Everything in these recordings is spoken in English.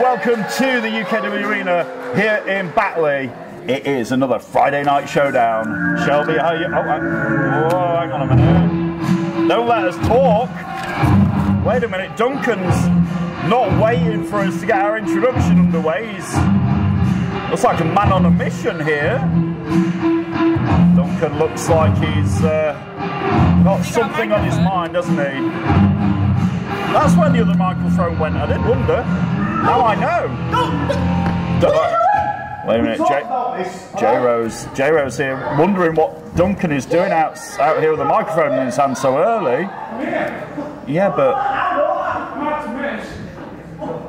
welcome to the UKW Arena here in Batley. It is another Friday night showdown. Shelby, how are you? Oh, hang on a minute. Don't let us talk. Wait a minute, Duncan's not waiting for us to get our introduction underway. He's looks like a man on a mission here. Duncan looks like he's got something on his mind, doesn't he? That's when the other microphone went. I did wonder. Now I know. Wait a minute, J-Rose here, wondering what Duncan is doing out here with a microphone in his hand so early. Yeah, but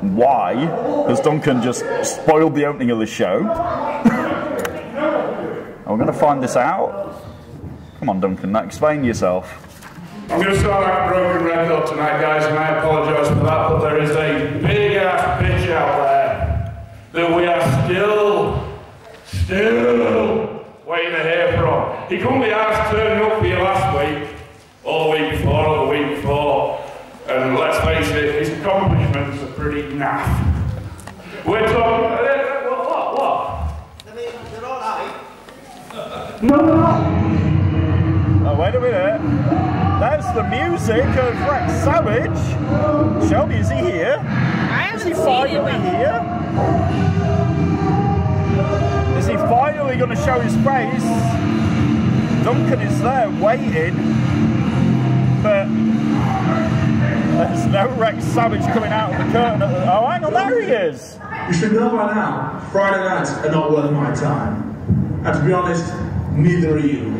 why? Because Duncan just spoiled the opening of the show. We're going to find this out. Come on, Duncan, explain yourself. I'm going to start out broken record tonight, guys, and I apologise for that, but there is a big-ass bitch out there that we are still waiting to hear from. He couldn't be asked turning up for you last week, or the week before, or the week before, and let's face it, his accomplishments are pretty naff. We're talking... what? I mean, they're all right. No. Oh, wait a minute. That's the music of Rex Savage. Shelby, is he here? Is he finally here? Is he finally going to show his face? Duncan is there waiting, but there's no Rex Savage coming out of the curtain. Oh, hang on, there he is. You should know by now, Friday nights are not worth my time. And to be honest, neither are you.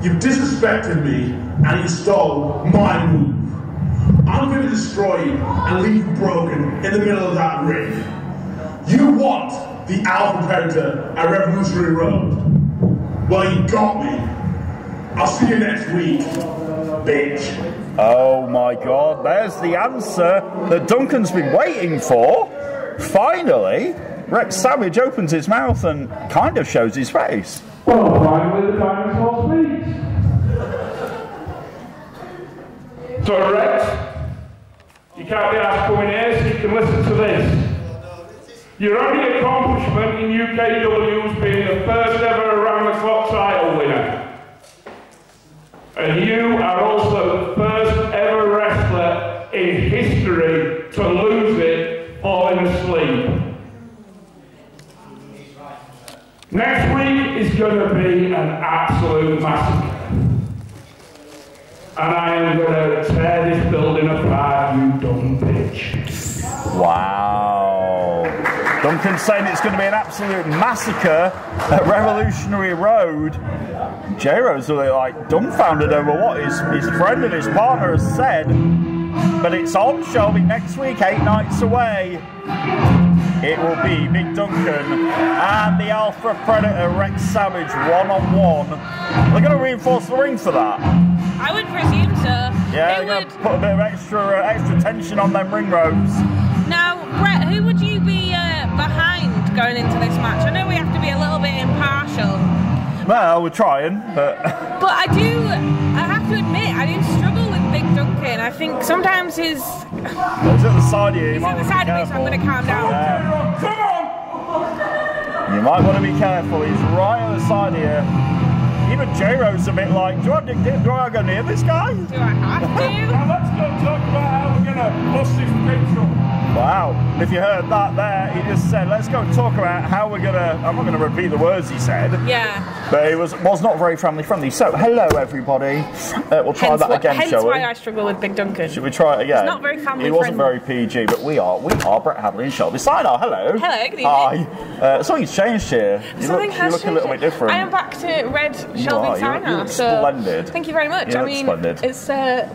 You've disrespected me, and you stole my move. I'm going to destroy you and leave you broken in the middle of that ring. You want the Alpha Predator at Revolutionary Road. Well, you got me. I'll see you next week, bitch. Oh my God, there's the answer that Duncan's been waiting for. Finally, Rex Savage opens his mouth and kind of shows his face. Well, finally the dinosaur speaks. So Rex, you can't be asked coming here, so you can listen to this. Your only accomplishment in UKW has been the first ever around-the-clock title winner. And you are also the first ever wrestler in history to lose it falling asleep. Next week is going to be an absolute massacre. And I am going to tear this building apart, you dumb bitch. Wow. Duncan's saying it's going to be an absolute massacre at Revolutionary Road. J-Rose is like dumbfounded over what his friend and his partner has said. But it's on Shelby next week, 8 nights away. It will be Big Duncan and the Alpha Predator Rex Savage one-on-one. They're going to reinforce the ring for that. I would presume so. Yeah, they're going to put a bit of extra tension on them ring ropes. Now, Brett, who would you be behind going into this match? I know we have to be a little bit impartial. Well, we're trying, but... But I have to admit, I do struggle with Big Duncan. I think sometimes he's at the side of you. He's at the side of me, so I'm going to calm down. Yeah. Come on! You might want to be careful. He's right on the side of you. Even J-Ro's a bit like, do I go near this guy? Do I have to? Now let's go talk about how we're going to bust his picture. Wow. If you heard that there, he just said, let's go talk about how we're going to... I'm not going to repeat the words he said. Yeah. But it was not very family friendly. So, hello everybody. We'll try that again, shall we? Hence why I struggle with Big Duncan. Should we try it again? It's not very family friendly. It wasn't very PG, but we are Brett Hadley and Shelby Sinar. Hello. Hello, good evening. Hi. Something's changed here. You look a little bit different. I am back to red Shelby Sinar. You look splendid. Thank you very much. I mean, splendid. It's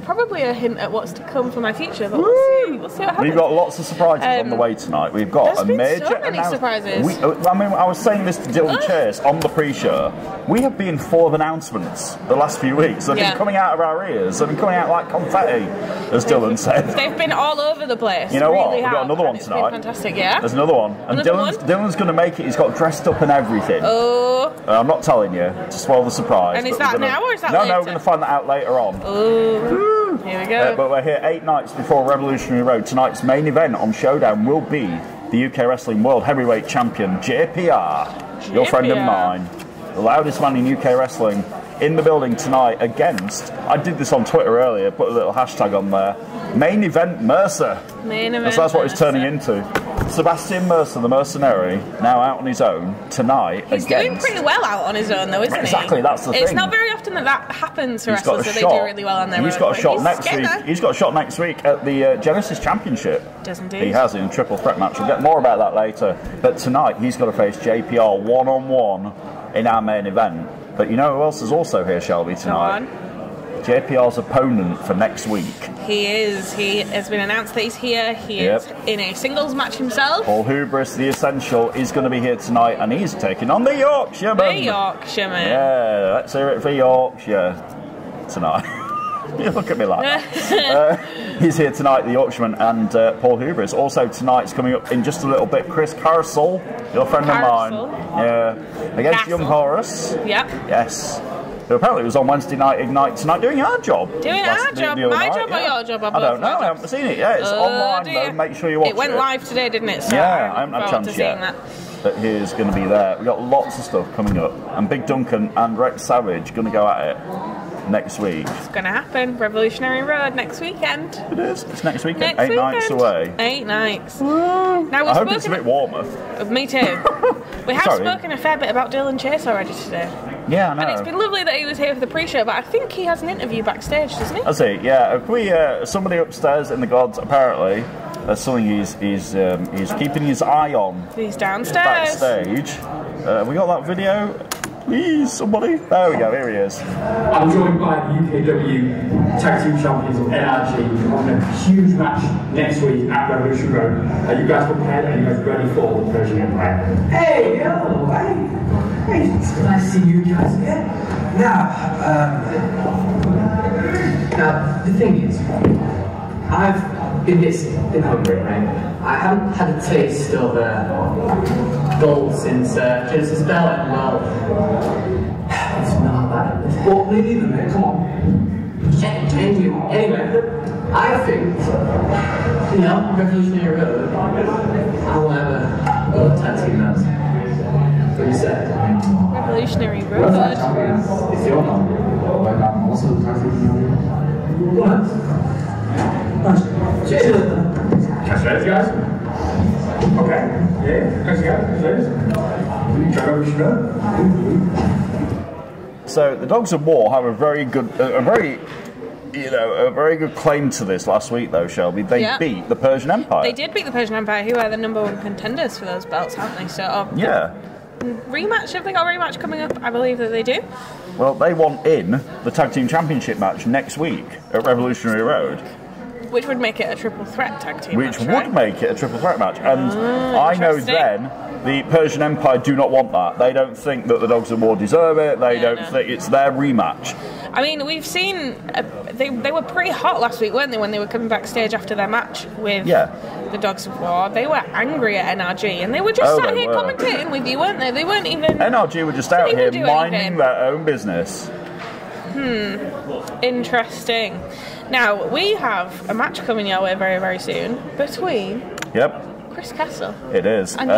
probably a hint at what's to come for my future, but we'll see what happens. We've got lots of surprises on the way tonight. We've got a major so many surprises. I was saying this to Dylan Chase on the pre-show. We have been full of announcements the last few weeks. They've been coming out of our ears. They've been coming out like confetti, as Dylan said. They've been all over the place. You know what? We've got another one tonight. Fantastic, yeah. There's another one. And Dylan's going to make it. He's got dressed up and everything. Oh. I'm not telling you to spoil the surprise. And is that now or is that later? No, we're going to find that out later on. Oh. Here we go. But we're here 8 nights before Revolutionary Road. Tonight's main event on Showdown will be the UK Wrestling World Heavyweight Champion, JPR, your friend and mine, the loudest man in UK Wrestling, in the building tonight against, I did this on Twitter earlier, put a little hashtag on there, Main Event Mercer. Main Event that's what Mercer. it's turning into. Sebastian Mercer, the mercenary, now out on his own tonight. He's doing pretty well out on his own though, isn't he? Exactly, that's the thing. It's not very often that happens for wrestlers, that they do really well on their own. He's got a shot next week. He's got a shot next week at the Genesis Championship. Does indeed. He has in a triple threat match. We'll get more about that later. But tonight he's got to face JPR one-on-one in our main event. But you know who else is also here, Shelby, tonight? JPR's opponent for next week. He is. He has been announced that he's here. He is in a singles match himself. Paul Hubris, the Essential, is going to be here tonight, and he's taking on the Yorkshireman. The Yorkshireman. Yeah, let's hear it for Yorkshire tonight. You look at me like that. He's here tonight, the Yorkshireman, and Paul Hubris. Also tonight's coming up in just a little bit, Chris Carsell, your friend of mine. Yeah. Against Young Horace. Yep. Yes. Who apparently was on Wednesday Night Ignite tonight doing our job. Doing our job? My job or your job? I don't know, I haven't seen it yet. It's online though, make sure you watch it. It went live today, didn't it? So yeah, I haven't had a chance yet. But he's going to be there. We've got lots of stuff coming up. And Big Duncan and Rex Savage going to go at it next week. It's going to happen. Revolutionary Road next weekend. It is. It's next weekend. 8 nights away. 8 nights. Now, I hope it's a bit warmer. Me too. We have spoken a fair bit about Dylan Chase already today. Yeah, I know. And it's been lovely that he was here for the pre-show, but I think he has an interview backstage, doesn't he? Has he? Yeah. Somebody upstairs in the gods, apparently, that's something he's keeping his eye on. He's downstairs. Backstage. We got that video? Please, somebody. There we go, here he is. I'm joined by the UKW Tag Team Champions of NRG on a huge match next week at Revolution Road. Are you guys prepared? Are you guys ready for the Persian Empire? Hey, hello, hey. It's nice to see you guys again. Now, the thing is, I've been hungry, right? I haven't had a taste of gold since Genesis Bell, and well, it's not that. Well, me neither, mate, come on. Anyway, I think, Revolutionary Road, I will have a tag team match. What do you say? Revolutionary Road? It's your number. Like, I'm also a tag team member. What? Catch you later, guys. Okay. Yeah. Thanks, guys. Check out what you know. So the Dogs of War have a very good claim to this last week, though, Shelby. They beat the Persian Empire. They did beat the Persian Empire, who are the #1 contenders for those belts, haven't they? So rematch. Have they got a rematch coming up? I believe that they do. Well, they want in the Tag Team Championship match next week at Revolutionary Road. Which would make it a triple threat tag team match, would make it a triple threat match. And I know then the Persian Empire do not want that. They don't think that the Dogs of War deserve it. They don't think it's their rematch. I mean, we've seen they were pretty hot last week, weren't they, when they were coming backstage after their match with the Dogs of War. They were angry at NRG, and they were just sat here commentating with you, weren't they? They weren't even... NRG were just out here minding their own business. Interesting. Now, we have a match coming your way very, very soon between Chris Castle. It is. And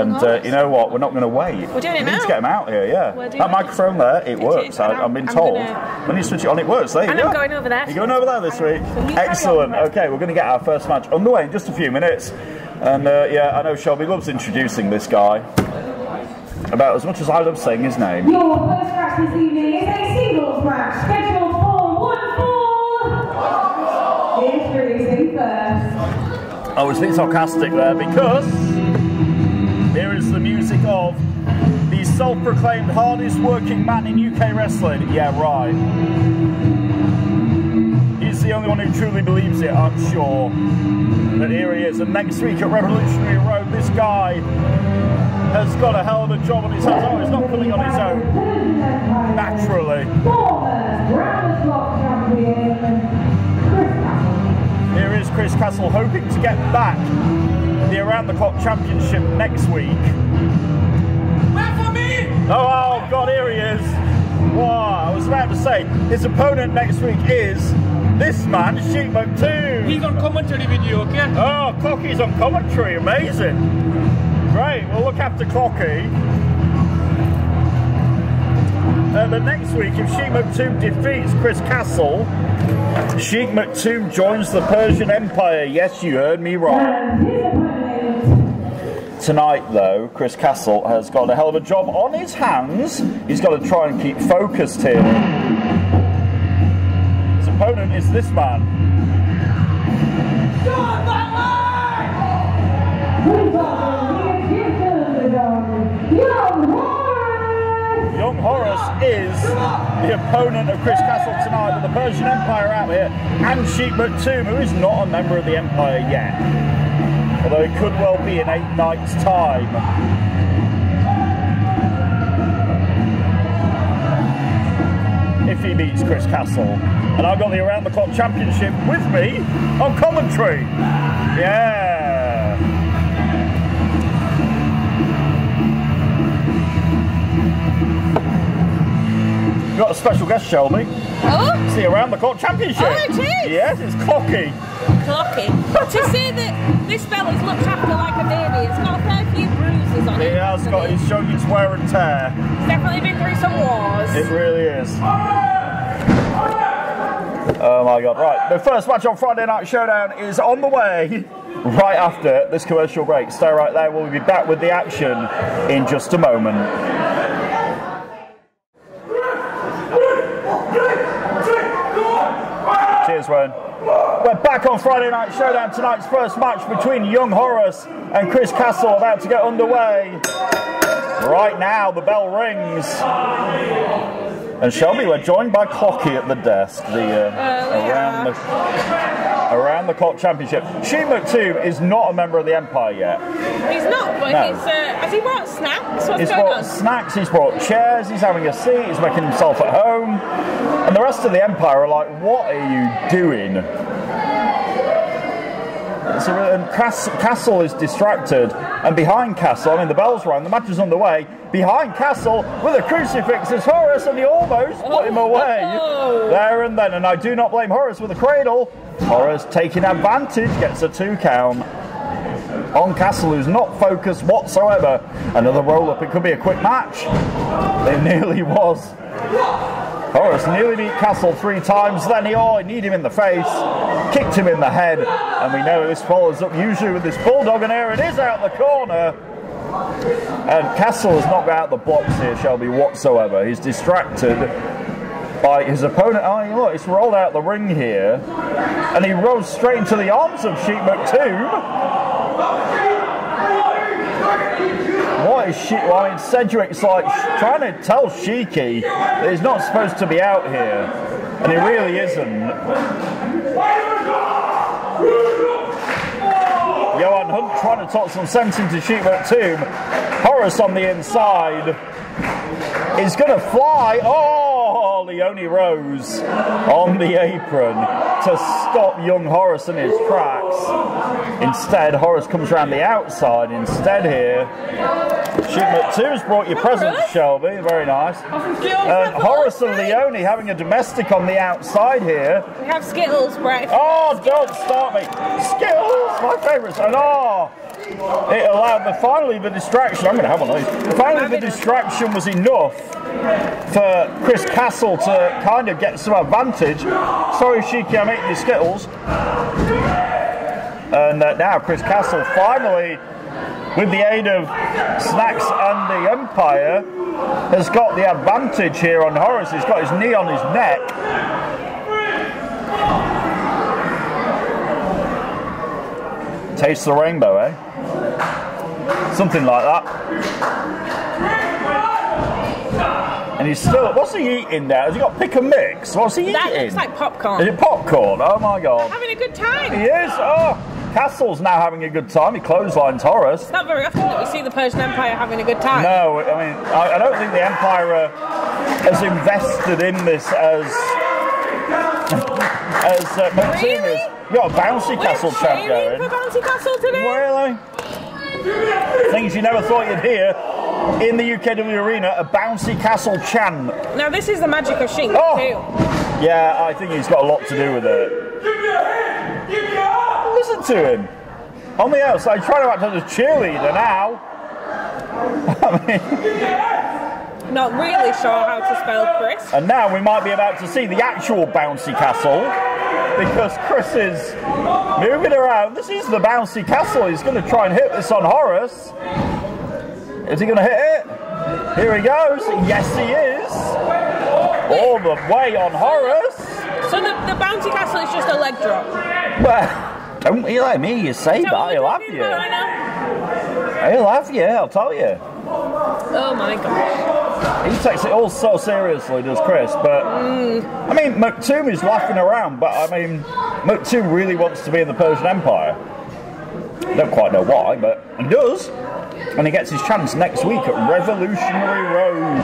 you know what? We're not going to wait. We're doing it now. We need to get him out here, That microphone there, it works. I've been told. When you switch it on, it works. There you go. I'm going over there. You're going over there this week? Excellent. Okay, we're going to get our first match underway in just a few minutes. And I know Shelby loves introducing this guy about as much as I love saying his name. Your first match this evening is a singles match scheduled for 1 fall. Introducing first. I was being sarcastic there because here is the music of the self-proclaimed hardest working man in UK wrestling. Yeah, right. He's the only one who truly believes it, I'm sure. But here he is, and next week at Revolutionary Road, this guy has got a hell of a job on his hands. Oh, he's not coming on his own. Naturally. Here is Chris Castle hoping to get back the Around the Clock Championship next week. Wait for me! Oh God, here he is. Wow, I was about to to say, his opponent next week is this man, Sheep Mook2. He's on commentary video, okay? Oh, Clocky's on commentary, amazing. Great, we'll look after Clocky. The next week, if Sheep Mook2 defeats Chris Castle, Sheep Mook2 joins the Persian Empire. Yes, you heard me right. Tonight, though, Chris Castle has got a hell of a job on his hands. He's got to try and keep focused here. His opponent is this man. Young Horace is the opponent of Chris Castle tonight with the Persian Empire out here, and Sheep Mook2, who is not a member of the Empire yet. Although it could well be in 8 nights' time. If he beats Chris Castle. And I've got the Around the Clock Championship with me on commentary. Yeah. We've got a special guest, Shelby. Oh? It's the Around the Clock Championship. Oh, it is? Yes, it's Clocky. Clocky. To say that this fella's looked after like a baby, it's got a fair few bruises on it. He has got, he's showing its wear and tear. It's definitely been through some wars. It really is. Oh my god, right. The first match on Friday Night Showdown is on the way right after this commercial break. Stay right there, we'll be back with the action in just a moment. Cheers, Wayne. We're back on Friday Night Showdown. Tonight's first match between Young Horace and Chris Castle about to get underway. Right now, the bell rings. And Shelby, we're joined by Clocky at the desk. The Around the Clock Championship. Sheep Mook2 is not a member of the Empire yet. He's not, but No. he's, has he brought snacks? What's He's going brought on? snacks, he's brought chairs, he's having a seat, he's making himself at home. And the rest of the Empire are like, what are you doing? So, and Castle is distracted, and behind Castle, I mean the bell's rang, the match is underway. Behind Castle with a crucifix is Horace, and he almost put him away there and then. And I do not blame Horace with a cradle. Horace taking advantage, gets a 2 count on Castle, who's not focused whatsoever. Another roll up, it could be a quick match. It nearly was. Horace nearly beat Castle 3 times, then he kneed him in the face, kicked him in the head, and we know this follows up usually with this bulldog, and here it is out the corner. And Castle has not got out the blocks here, Shelby, whatsoever. He's distracted by his opponent. Oh, look, it's rolled out the ring here, and he rolls straight into the arms of Sheep Mook2. What is Well, I mean, Sedgwick's like trying to tell Sheiky that he's not supposed to be out here, and he really isn't. Johan Hunt trying to talk some sense into Sheep Mook2. Horace on the inside is going to fly. Oh, Leone Rose on the apron to stop young Horace in his tracks. Instead, Horace comes around the outside instead here. Sheep Mook2's brought your presents, Shelby. Very nice. Horace and Leone having a domestic on the outside here. We have Skittles, Brett. Oh, don't start me. Skittles, my favourites. And it allowed finally the distraction. I'm going to have one of these. Finally, the distraction was enough for Chris Castle to kind of get some advantage. Sorry, Sheiky, I'm eating your Skittles. And now Chris Castle finally, with the aid of Snacks and the Empire, has got the advantage here on Horace. He's got his knee on his neck. Taste the rainbow, eh? Something like that. And he's still... What's he eating now? Has he got pick and mix? What's he eating? That looks like popcorn. Is it popcorn? Oh my god. Having a good time. He is. Oh, Castle's now having a good time. He clotheslines Horace. It's not very often that we see the Persian Empire having a good time. No, I mean, I don't think the Empire has invested in this as Mook2 Really? is. You got a bouncy castle champ We're going. for Bouncy Castle today. Really? Things you never thought you'd hear. in the UKW arena a bouncy castle chant. Now this is the magic of Sheep too. Yeah, I think he's got a lot to do with it. Listen to him. On the outside, trying to act as a cheerleader now. I mean, not really sure how to spell Chris. And now we might be about to see the actual bouncy castle, because Chris is moving around. This is the bouncy castle. He's going to try and hit this on Horace. Is he going to hit it? Here he goes. Yes, he is. All the way on Horace. So the bouncy castle is just a leg drop? Well, don't you let me say that. He'll have you. He'll have you, I'll tell you. Oh my gosh. He takes it all so seriously, does Chris, but I mean, Maktoum is laughing around, but I mean, Maktoum really wants to be in the Persian Empire. Don't quite know why, but he does. And he gets his chance next week at Revolutionary Road.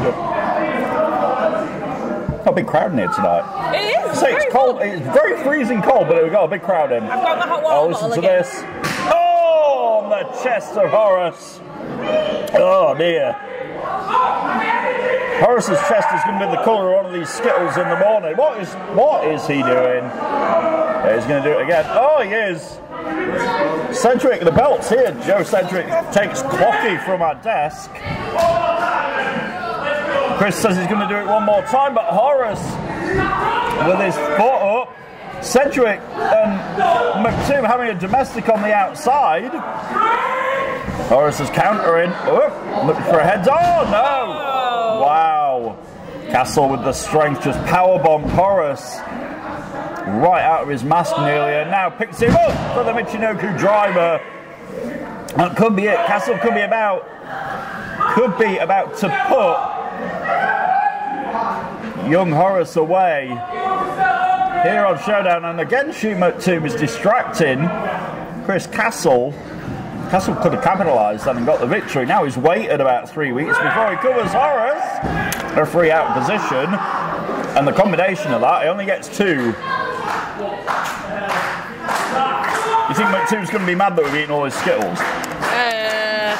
Got a big crowd in here tonight. It is. So it's cold. It's very freezing cold, but we've got a big crowd in. I've got the hot water listen to again. this. Oh, on the chest of Horace. Oh dear. Horace's chest is going to be the colour of one of these Skittles in the morning. What is he doing? Yeah, he's going to do it again. Oh, he is. Cedric, the belt's here. Joe Cedric takes Clocky from our desk. Chris says he's going to do it one more time, but Horace, with his foot up, Cedric and Maktoum having a domestic on the outside. Horace is countering. Oh, looking for a head. Oh, no! Wow. Castle with the strength just powerbombed Horace right out of his mask nearly, and now picks him up for the Michinoku driver. That could be it. Castle could be about to put young Horace away here on Showdown, and again Maktoum is distracting Chris Castle. Castle could have capitalised and got the victory. Now he's waited about 3 weeks before he covers Horace. A free out position, and the combination of that, he only gets 2. You think Maktoum's going to be mad that we've eaten all his Skittles?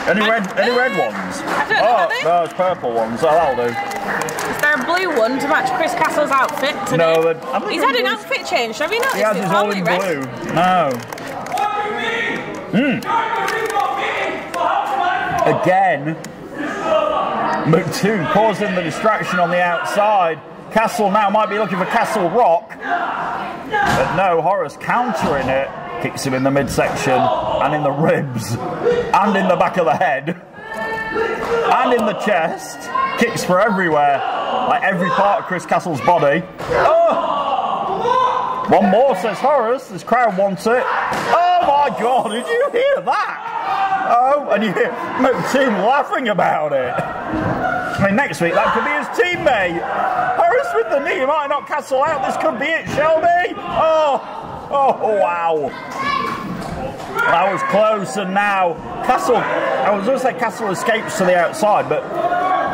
Any red ones? I don't know. No, it's purple ones. So that'll do. Is there a blue one to match Chris Castle's outfit today? No, he's had an outfit change. Have you noticed? He has his all in blue. No. Again, Maktoum causing the distraction on the outside. Castle now might be looking for Castle Rock, but no, Horace countering it, kicks him in the midsection and in the ribs and in the back of the head and in the chest, kicks for everywhere, like every part of Chris Castle's body. Oh! One more, says Horace. This crowd wants it. Oh my God, did you hear that? Oh, and you hear Maktoum laughing about it. I mean, next week that could be his teammate. Horace with the knee, he might not Castle out. This could be it, Shelby. Oh, wow. That was close, and now Castle, I was going to say Castle escapes to the outside, but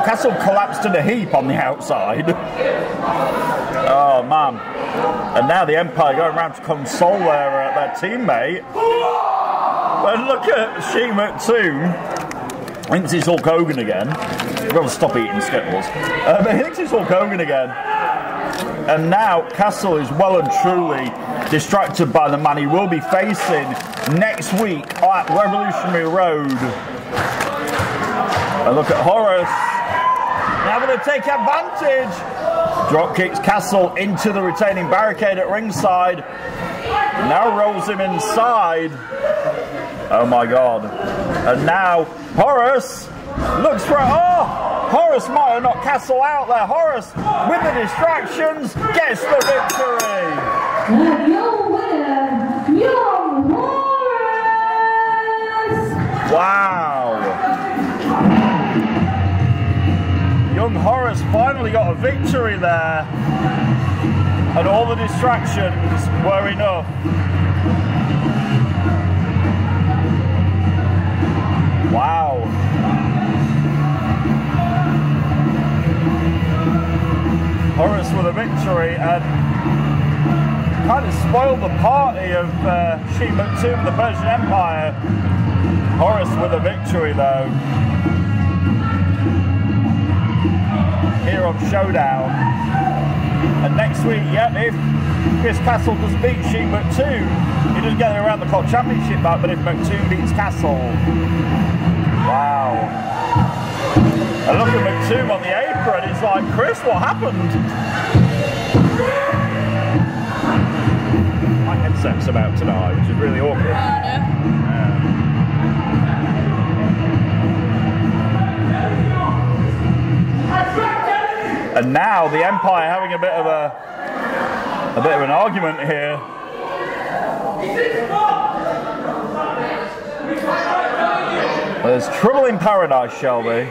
Castle collapsed in a heap on the outside. Oh, man. And now the Empire going around to console their teammate. And look at Maktoum. I think it's Hulk Hogan again. We've got to stop eating Skittles. I think it's Hulk Hogan again. And now Castle is well and truly distracted by the man he will be facing next week at Revolutionary Road. And look at Horace. Now going to take advantage. Drop kicks Castle into the retaining barricade at ringside. Now rolls him inside. Oh my God. And now Horace looks for... Oh! Horace might have knocked Castle out there. Horace, with the distractions, gets the victory. Your winner, young Horace. Wow. Young Horace finally got a victory there. And all the distractions were enough. Wow. Horace with a victory, and kind of spoiled the party of Maktoum, the Persian Empire. Horace with a victory though. here on Showdown. And next week, yeah, if Chris Castle does beat Sheep McToom, he doesn't get the Around the Clock Championship back, but if McToom beats Castle, wow. And look at McToom on the apron, he's like, Chris, what happened? My headset's about to die, which is really awkward. And now the Empire having a bit of an argument here. There's trouble in paradise, Shelby.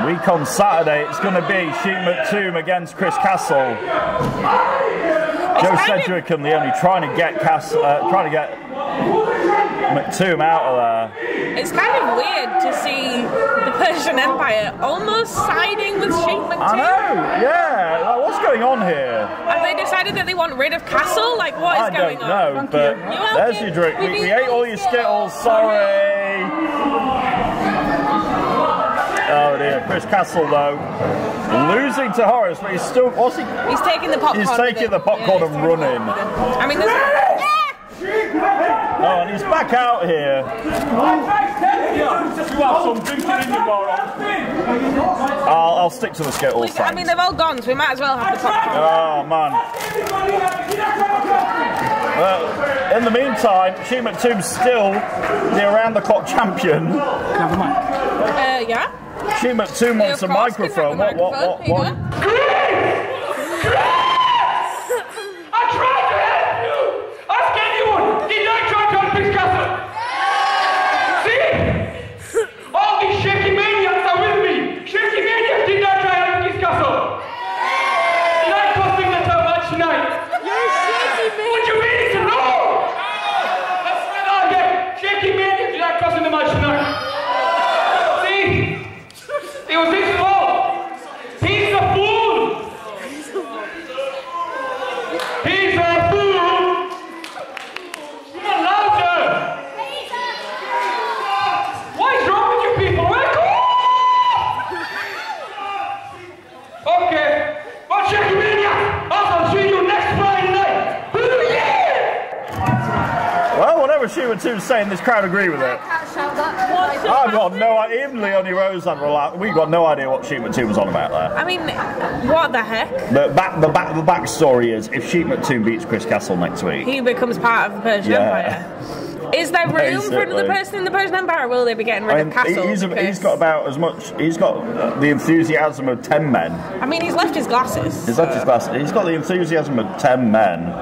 Week on Saturday, it's going to be Sheep McToom against Chris Castle. Joe Sedgwick and Leone trying to get McToom out of there. It's kind of weird to see the Persian Empire almost siding with Sheep McToom. I know, yeah. Like, what's going on here? Have they decided that they want rid of Castle? Like, what is going on? I don't know, but there's your drink. We ate all your Skittles, sorry. Oh dear, Chris Castle though, losing to Horace, but he's still, what's he? He's taking the popcorn. He's taking the popcorn and running. I mean, there's... Oh, and he's back out here. I'll stick to the Skittles. I mean, they've all gone, so we might as well have the popcorn. Oh man. Well, in the meantime, Sheep McToom's still the Around the Clock champion. Yeah. Sheep McToom wants a microphone. What? I tried to help you! Ask anyone! Did I try to help Chris Castle? See? All these shaky maniacs are with me! Shaky maniacs did not try to help Chris Castle! Did I cost him that much tonight? You're shaky maniac! What you mean to know? That's right on there! Shaky maniacs did not cost him that much tonight! See? It was his fault! He's a fool! He's a fool! Come on, louder! What is wrong with you people? Wake up! Okay, well, check your media! I'll see you next Friday night! Well, whatever Sheep McToom's saying, this crowd agree with it. I've got no idea. Even Leone Rose and we've got no idea what Sheep McToom was on about there. I mean, what the heck? The backstory is if Sheep McToom beats Chris Castle next week, He becomes part of the Persian Empire. Is there room for another person in the Persian Empire, or will they be getting rid of Castle? He's got about as much. He's got the enthusiasm of 10 men. I mean, he's left his glasses. He's left his glasses. He's got the enthusiasm of 10 men.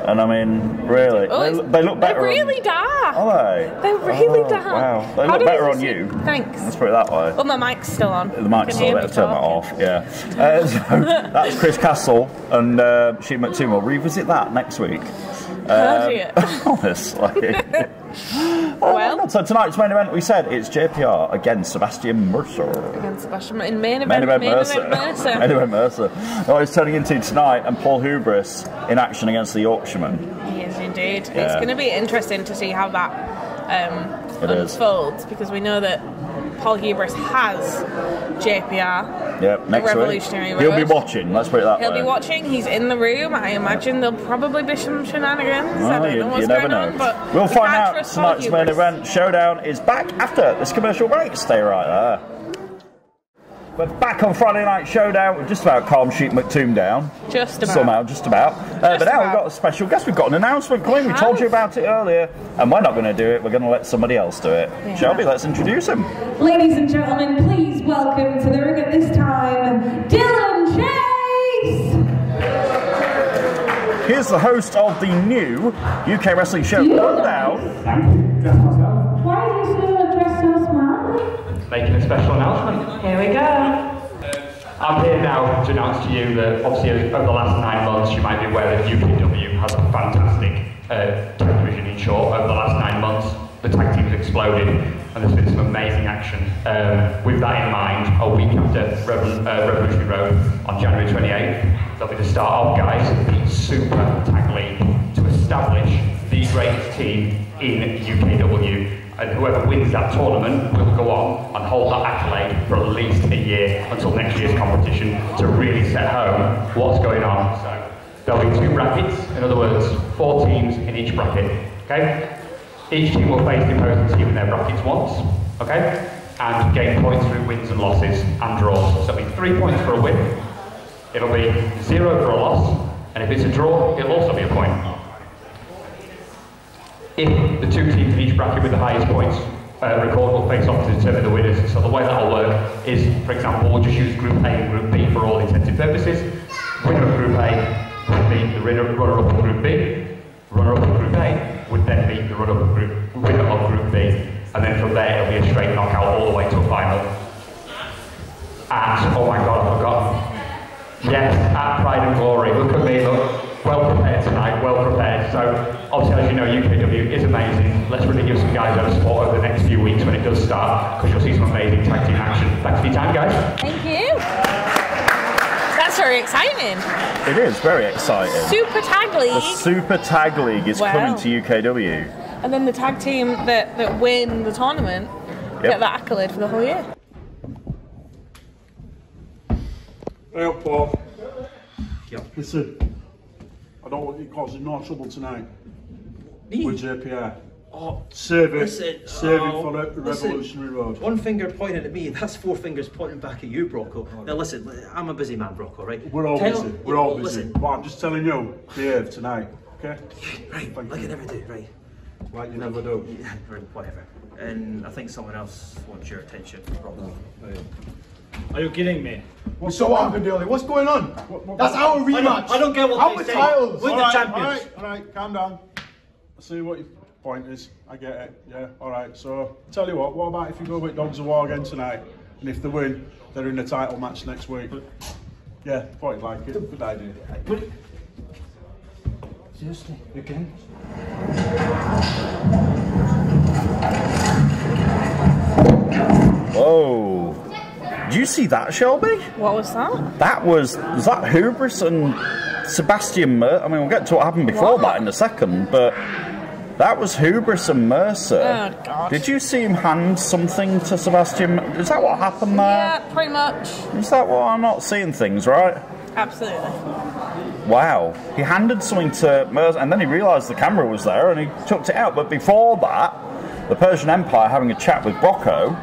And I mean, really, they look better. They're really dark. Are they? They're really dark. Wow, they look better on you. Thanks. Let's put it that way. Well, my mic's still on. The mic's still there. Turn that off. Yeah. So that's Chris Castle and Sheep McToom. We'll revisit that next week. Honestly. Well, so tonight's main event, we said it's JPR against Sebastian Mercer. Against Sebastian in main event Mercer. Main event Mercer. What it's turning into tonight, and Paul Hubris in action against the Yorkshireman. Yes, indeed. Yeah. It's going to be interesting to see how that unfolds, because we know that Paul Hubris has JPR. Yep, next Revolutionary week. He'll be watching, let's put it that way. He'll be watching, he's in the room. I imagine there'll probably be some shenanigans. I don't know what's going on, but we'll find out tonight's main event. Showdown is back after this commercial break. Stay right there. We're back on Friday Night Showdown. We've just about calmed Sheep McToom down. Just about. Somehow, just about. But now we've got a special guest. We've got an announcement coming. We told you about it earlier. And we're not going to do it. We're going to let somebody else do it. Yeah. Shelby, let's introduce him. Ladies and gentlemen, please welcome to the ring at this time, Dylan Chase! Here's the host of the new UK wrestling show, Showdown. Why are you so dressed so smartly? Making a special announcement. Here we go. I'm here now to announce to you that obviously over the last 9 months you might be aware that UKW has a fantastic tag division in short. Over the last 9 months the tag team has exploded and there's been some amazing action. With that in mind, a week after Revolutionary Road on January 28th, there'll be the start of, guys, the Super Tag League to establish the greatest team in UKW. And whoever wins that tournament will go on and hold that accolade for at least a year until next year's competition to really set home what's going on. So there'll be 2 brackets, in other words, 4 teams in each bracket, okay? Each team will face the opposing team in their brackets once, okay? And gain points through wins and losses and draws. So it'll be 3 points for a win, it'll be 0 for a loss, and if it's a draw, it'll also be a point. If the 2 teams in each bracket with the highest points record will face off to determine the winners. So the way that'll work is, for example, we'll just use Group A and Group B for all intents and purposes. Winner of Group A would beat the runner-up of Group B. Runner-up of Group A would then beat the winner of Group B. And then from there it'll be a straight knockout all the way to a final. At, oh my god, I forgot. Yes, at Pride and Glory. Look at me, look. Well prepared tonight, well prepared. So, obviously, as you know, UKW is amazing. Let's really give some guys a support over the next few weeks when it does start, because you'll see some amazing tag team action. Thanks for your time, guys. Thank you. That's very exciting. It is very exciting. Super Tag League. The Super Tag League is coming to UKW. And then the tag team that win the tournament get that accolade for the whole year. Hey up, Paul. Yeah. Listen, I don't want you causing no trouble tonight. Me? With JPR. Oh, save it. Listen, save it for the Revolutionary Road. One finger pointing at me, that's 4 fingers pointing back at you, Brocco. Oh, now listen, I'm a busy man, Brocco, right? We're all busy. We're all busy. But I'm just telling you, behave tonight, okay? Right, like I never do, right? Like you never do. Yeah, whatever. And I think someone else wants your attention, probably. Right. Are you kidding me? So what, Dilly? What's going on? That's our rematch. I don't get what they say. Titles. We're the champions. All right, calm down. I see what your point is. I get it. Yeah, all right. So, tell you what about if you go with Dogs of War again tonight? And if they win, they're in the title match next week. Yeah, thought you'd like it. Good idea. Seriously, again? Whoa. Did you see that, Shelby? What was that? Was that Hubris and Sebastian I mean, we'll get to what happened before that in a second, but that was Hubris and Mercer. Oh, God. Did you see him hand something to Sebastian? Is that what happened there? Yeah, pretty much. Is that what I'm not seeing things, right? Absolutely. Wow. He handed something to Mercer, and then he realised the camera was there, and he chucked it out. But before that, the Persian Empire having a chat with Brocco.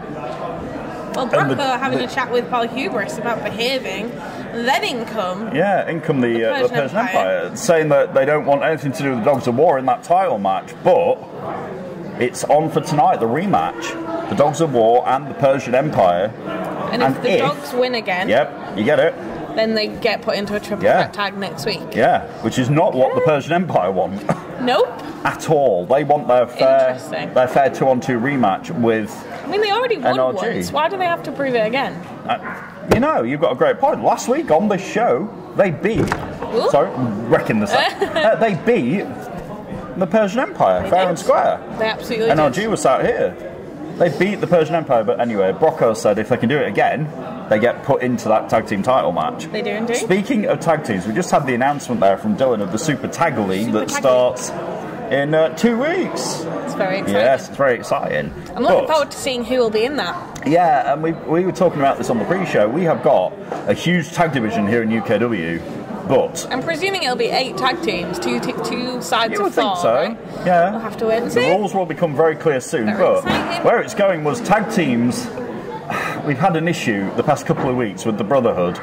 Well, Brocco having a chat with Paul Hubris about behaving, then in come the Persian Empire, saying that they don't want anything to do with the Dogs of War in that title match, but it's on for tonight, the rematch. The Dogs of War and the Persian Empire. And if the Dogs win again... Yep, you get it. Then they get put into a triple threat tag next week. Yeah, which is not what the Persian Empire want. Nope. At all. They want their fair 2-on-2 rematch with I mean, they already won NRG. once. Why do they have to prove it again? You know, you've got a great point. Last week on this show, they beat... Ooh. Sorry, wrecking this up. They beat the Persian Empire, fair and square. They absolutely NRG did. was sat here. They beat the Persian Empire, but anyway, Brocco said if they can do it again, they get put into that tag team title match. They do indeed. Speaking of tag teams, we just had the announcement there from Dylan of the Super Tag League that starts in 2 weeks. It's very exciting. Yes, it's very exciting. I'm looking forward to seeing who will be in that. Yeah, and we were talking about this on the pre-show. We have got a huge tag division here in UKW, but... I'm presuming it'll be 8 tag teams, two sides you would of 4, think so. right? Yeah. We'll have to wait and see. The rules will become very clear soon, Very but exciting. where it's going was tag teams. We've had an issue the past couple of weeks with the Brotherhood.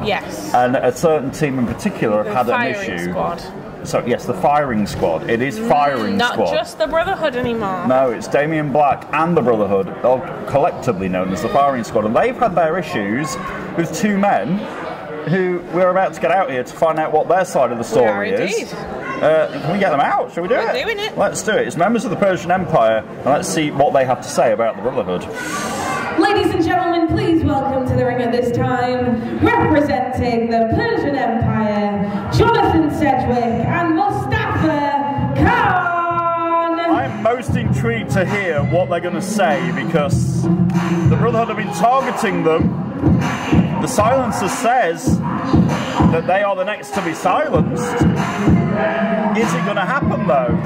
Yes. And a certain team in particular have had an issue. Squad. So, yes, the Firing Squad. It is Firing Squad. Not just the Brotherhood anymore. No, it's Damien Black and the Brotherhood, all collectively known as the Firing Squad. And they've had their issues with 2 men who we're about to get out here to find out what their side of the story is. Can we get them out? Shall we do it? We're doing it. Let's do it. It's members of the Persian Empire, and let's see what they have to say about the Brotherhood. Ladies and gentlemen, please welcome to the ring at this time, representing the Persian Empire, Jonathan Sedgwick and Mustafa Khan. I'm most intrigued to hear what they're going to say, because the Brotherhood have been targeting them. The silencer says that they are the next to be silenced. Is it going to happen though?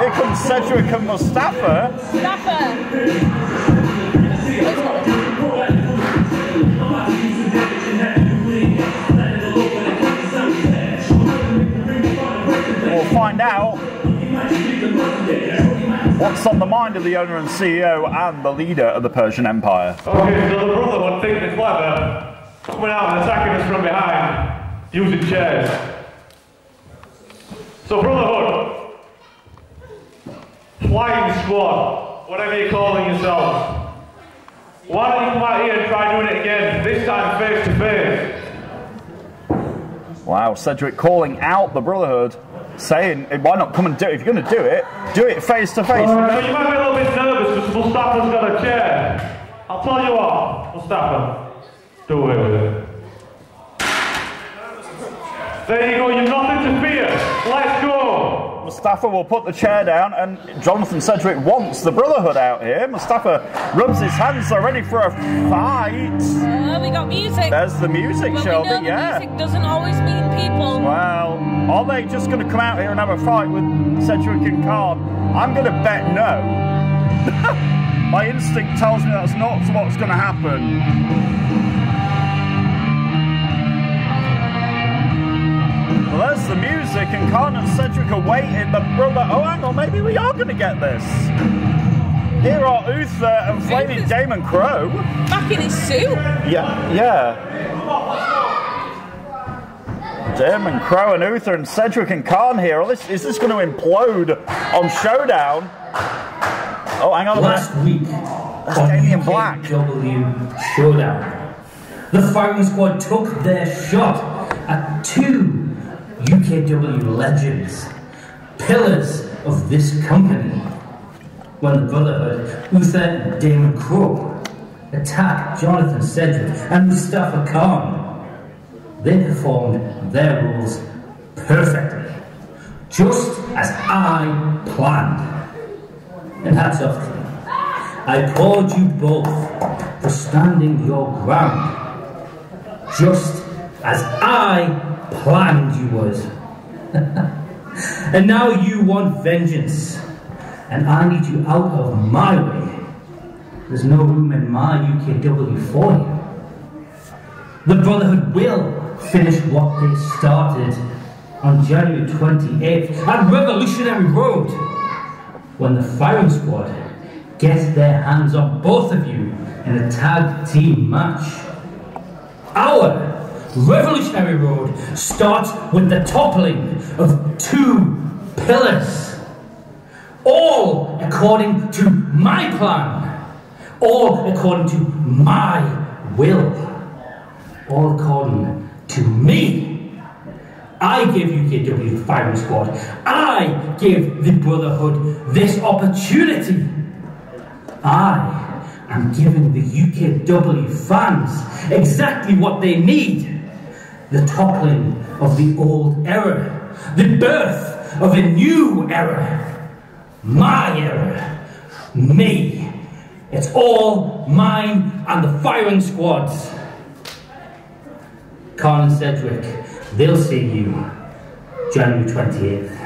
Here comes Cedric and Mustafa. We'll find out what's on the mind of the owner and CEO and the leader of the Persian Empire. Okay, so the Brotherhood think they're clever, coming out and attacking us from behind, using chairs. So Brotherhood, Flying Squad, whatever you're calling yourselves, why don't you come out here and try doing it again, this time face to face? Wow, Cedric calling out the Brotherhood, saying, why not come and do it? If you're going to do it face to face. You might be a little bit nervous because Mustafa's got a chair. I'll tell you what, Mustafa, do away with it. There you go, you've nothing to fear. Let's go. Mustafa will put the chair down, and Jonathan Cedric wants the Brotherhood out here. Mustafa rubs his hands, they're ready for a fight. Oh, we got music. There's the music, but Shelby, we know the music doesn't always mean people. Well, are they just going to come out here and have a fight with Cedric and Khan? I'm going to bet no. My instinct tells me that's not what's going to happen. Well, there's the music, and Khan and Cedric are waiting. The brother. Oh, hang on, maybe we are going to get this. Here are Uther and Flaming Damon Crow. Back in his suit. Yeah. Damon Crow and Uther and Cedric and Khan here. Is this going to implode on Showdown? Oh, hang on a minute. Last week, that's on Damien Black. UKW Showdown, the firing squad took their shot at two UKW legends, pillars of this company, when the Brotherhood, Uther and Damon Crow, attacked Jonathan Cedric and Mustafa Khan. They performed their roles perfectly, just as I planned. And hats off to you. I applaud you both for standing your ground, just as I planned you would. And now you want vengeance, and I need you out of my way. There's no room in my UKW for you. The Brotherhood will finish what they started on January 28th at Revolutionary Road, when the firing squad get their hands on both of you in a tag team match. Our Revolutionary Road starts with the toppling of two pillars, all according to my plan, all according to my will, all according to me. I give UKW the firing squad, I give the Brotherhood this opportunity. I am giving the UKW fans exactly what they need. The toppling of the old era, the birth of a new era, my era, me. It's all mine and the firing squad's. Khan and Cedric, they'll see you January 28th.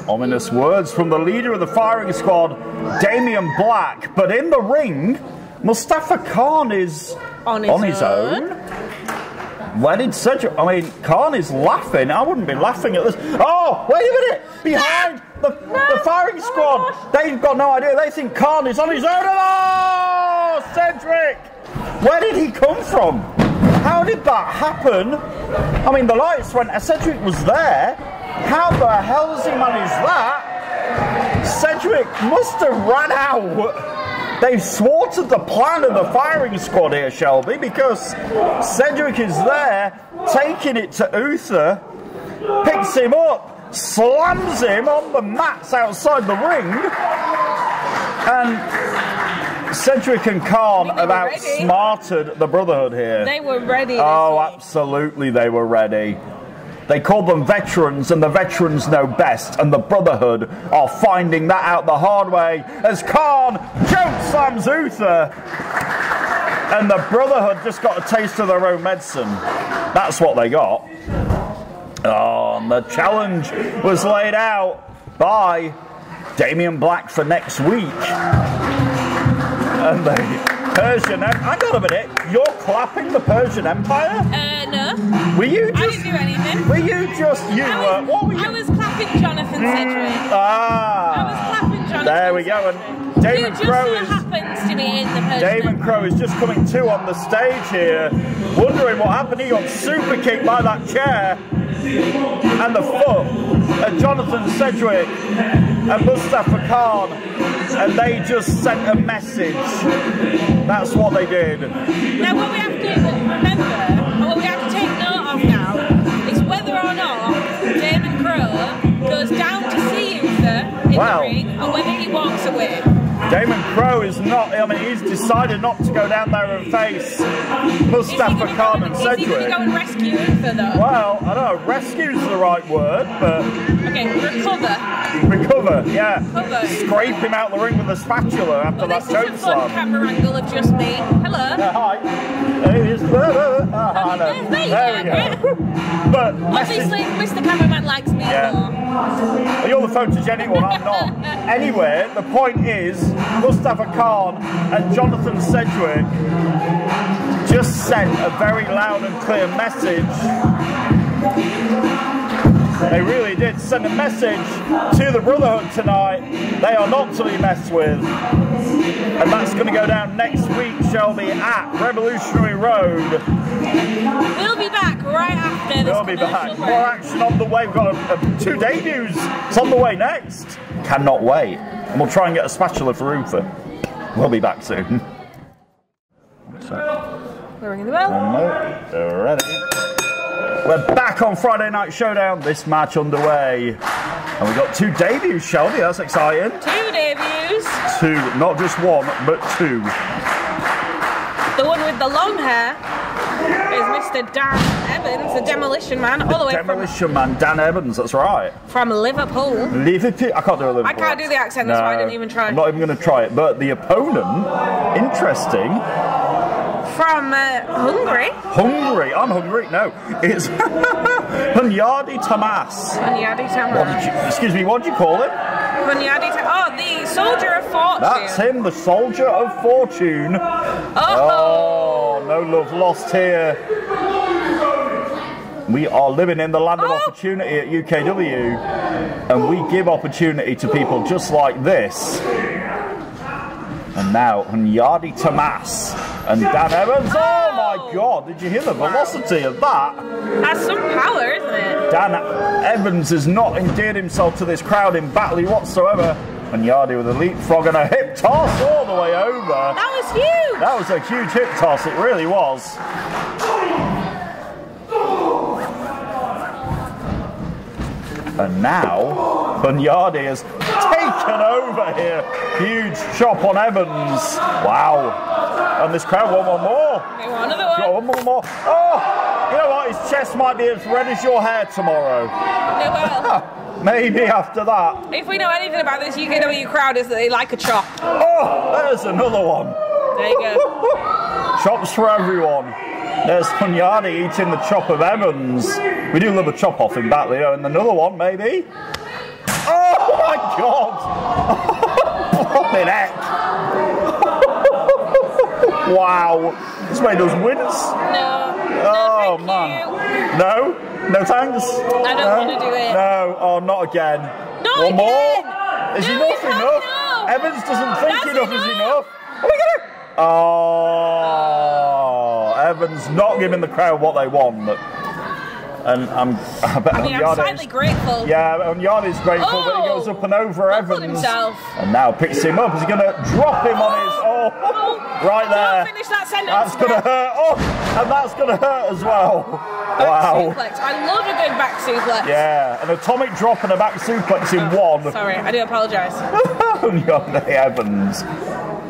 Ominous words from the leader of the firing squad, Damien Black. But in the ring, Mustafa Khan is on his own. Where did Cedric... I mean, Khan is laughing. I wouldn't be laughing at this. Oh, wait a minute! Behind the firing squad! They've got no idea. They think Khan is on his own. Oh, Cedric! Where did he come from? How did that happen? I mean, the lights went... Cedric was there. How the hell has he managed that? Cedric must have run out. They've thwarted the plan of the firing squad here, Shelby, because Cedric is there, taking it to Uther, picks him up, slams him on the mats outside the ring, and Cedric and Khan have outsmarted the Brotherhood here. They were ready. Oh, absolutely they were ready. They call them veterans, and the veterans know best, and the Brotherhood are finding that out the hard way as Khan choke slams Uther. And the Brotherhood just got a taste of their own medicine. That's what they got. Oh, and the challenge was laid out by Damien Black for next week. And the Persian Empire. Hang on a minute, you're clapping the Persian Empire? No. Were you just, I didn't do anything. Were you just, what were you? I was clapping Jonathan Sedgwick. Ah. I was clapping Jonathan There we go. And Damon Crowe is... happens to be in the Persian Damon Crowe is just coming to on the stage here, wondering what happened. He got super kicked by that chair and the foot at Jonathan Sedgwick and Mustafa Khan, and they just sent a message. That's what they did. Now what we have to remember, and what we have to take note of now, is whether or not Damon Crowe goes down to see Uther in the ring, or whether he walks away. Damon Crowe is not, I mean, he's decided not to go down there and face Mustafa Khan and Sedgwick. Is he going to go and rescue Uther though? Well, I don't know, rescue's the right word, but... Okay, recover. Recover, yeah. Recover. Scrape him out the ring with a spatula after that choke This is a fun slam. camera angle of just me. Hello. Hi. There we go. But obviously, Mr. Cameraman likes me more. Well, you're the photogenic one, I'm not. Anyway, the point is, Mustafa Khan and Jonathan Sedgwick just sent a very loud and clear message. They really did send a message to the Brotherhood tonight. They are not to be messed with. And that's going to go down next week, Shelby, at Revolutionary Road. We'll be back right after this. We'll be back. More action on the way. We've got 2 debuts. It's on the way next. Cannot wait. And we'll try and get a spatula for Uther. We'll be back soon. We're ringing the bell. We're ready. We're back on Friday Night Showdown. This match underway. And we've got 2 debuts, Shelby. That's exciting. 2 debuts. 2. Not just 1, but 2. The one with the long hair is Mr. Dan Evans, the Demolition Man, all the way Demolition Man, Dan Evans, that's right. From Liverpool. Liverpool? I can't do a Liverpool. I can't do the accent, that's why I didn't even try. I'm not even going to try it. But the opponent, interesting. From Hungary. Hungary? I'm hungry. No, it's Hunyadi Tamas. Hunyadi Tamas. Excuse me, what did you call him? Hunyadi Tamas. Oh, the Soldier of Fortune. That's him, the Soldier of Fortune. Oh, no love lost here. We are living in the land of opportunity at UKW, and we give opportunity to people just like this. And now, Hunyadi Tamas and Dan Evans. Oh my God, did you hear the velocity of that? That's some power, isn't it? Dan Evans has not endeared himself to this crowd in Batley whatsoever. Hunyadi with a leapfrog and a hip toss all the way over. That was huge! That was a huge hip toss, it really was. And now, Hunyadi has taken over here. Huge chop on Evans. Wow. And this crowd want one more. They want another one. Got one more. Oh! You know what? His chest might be as red as your hair tomorrow. They will. Maybe after that. If we know anything about this UKW crowd, is that they like a chop. Oh! There's another one. There you go. Chops for everyone. There's Hunyadi eating the chop of Evans. We do love a chop off in Batley, and another one maybe. Oh my God! Flipping heck! Wow! This made us wince. No. Oh no, man. you. No? No thanks? I don't want to do it. No. Oh, not again. Not one again. more? Is No, enough enough? no. Evans doesn't think That's enough is enough. enough. Oh, we got it. Oh, Evans not giving the crowd what they want. But, and I bet I'm slightly grateful. Yeah, Hunyadi's grateful, but he goes up and over Evans. Himself. And now picks him up. Is he going to drop him on his... right there. Don't finish that sentence. That's going to hurt. Oh, and that's going to hurt as well. Back suplex. I love a good back suplex. Yeah, an atomic drop and a back suplex in one. Sorry, I do apologise. Hunyadi Evans.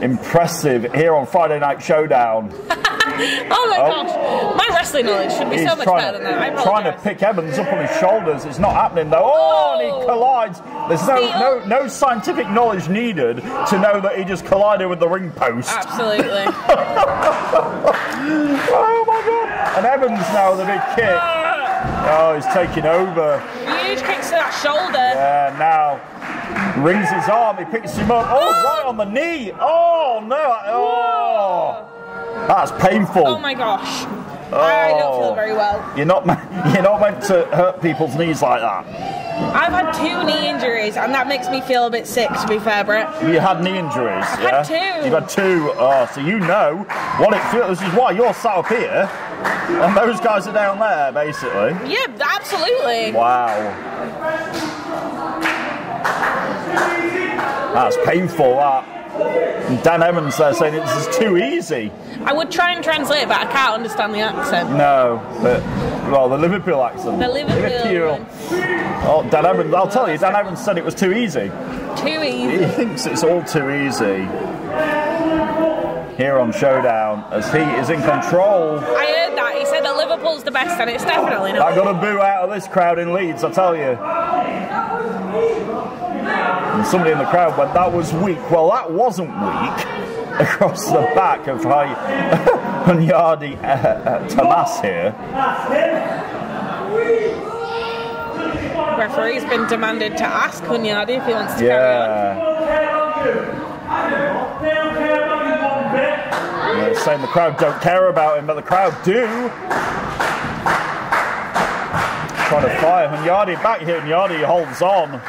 impressive here on Friday Night Showdown. Oh my gosh, my wrestling knowledge should be so much better than that. I apologize. Trying to pick Evans up on his shoulders. It's not happening though. Oh, and he collides. There's no scientific knowledge needed to know that he just collided with the ring post. Absolutely. Oh my god. And Evans now with a big kick. Oh, he's taking over. Huge kicks to that shoulder. Yeah, now rings his arm. He picks him up. Oh, right on the knee. Oh no. Oh. That's painful. Oh my gosh. I don't feel very well. You're not meant to hurt people's knees like that. I've had 2 knee injuries, and that makes me feel a bit sick, to be fair, Brett. You had knee injuries, I've had 2. You've had 2. Oh, so you know what it feels. This is why you're sat up here, and those guys are down there, basically. Yeah, absolutely. Wow. That's painful, that. And Dan Evans there saying this is too easy. I would try and translate, but I can't understand the accent. No, but, well, the Liverpool accent. The Liverpool. Oh, Dan Evans, I'll tell you, Dan Evans said it was too easy. Too easy. He thinks it's all too easy. Here on Showdown, as he is in control. I heard that. He said that Liverpool's the best, and it's definitely not. I got a boo out of this crowd in Leeds, I tell you. And somebody in the crowd went, that was weak. Well, that wasn't weak. Across the back of Hunyadi Tomas here. Referee's been demanded to ask Hunyadi if he wants to carry on. Yeah, saying the crowd don't care about him, but the crowd do. Trying to fire Hunyadi back here. Hunyadi holds on.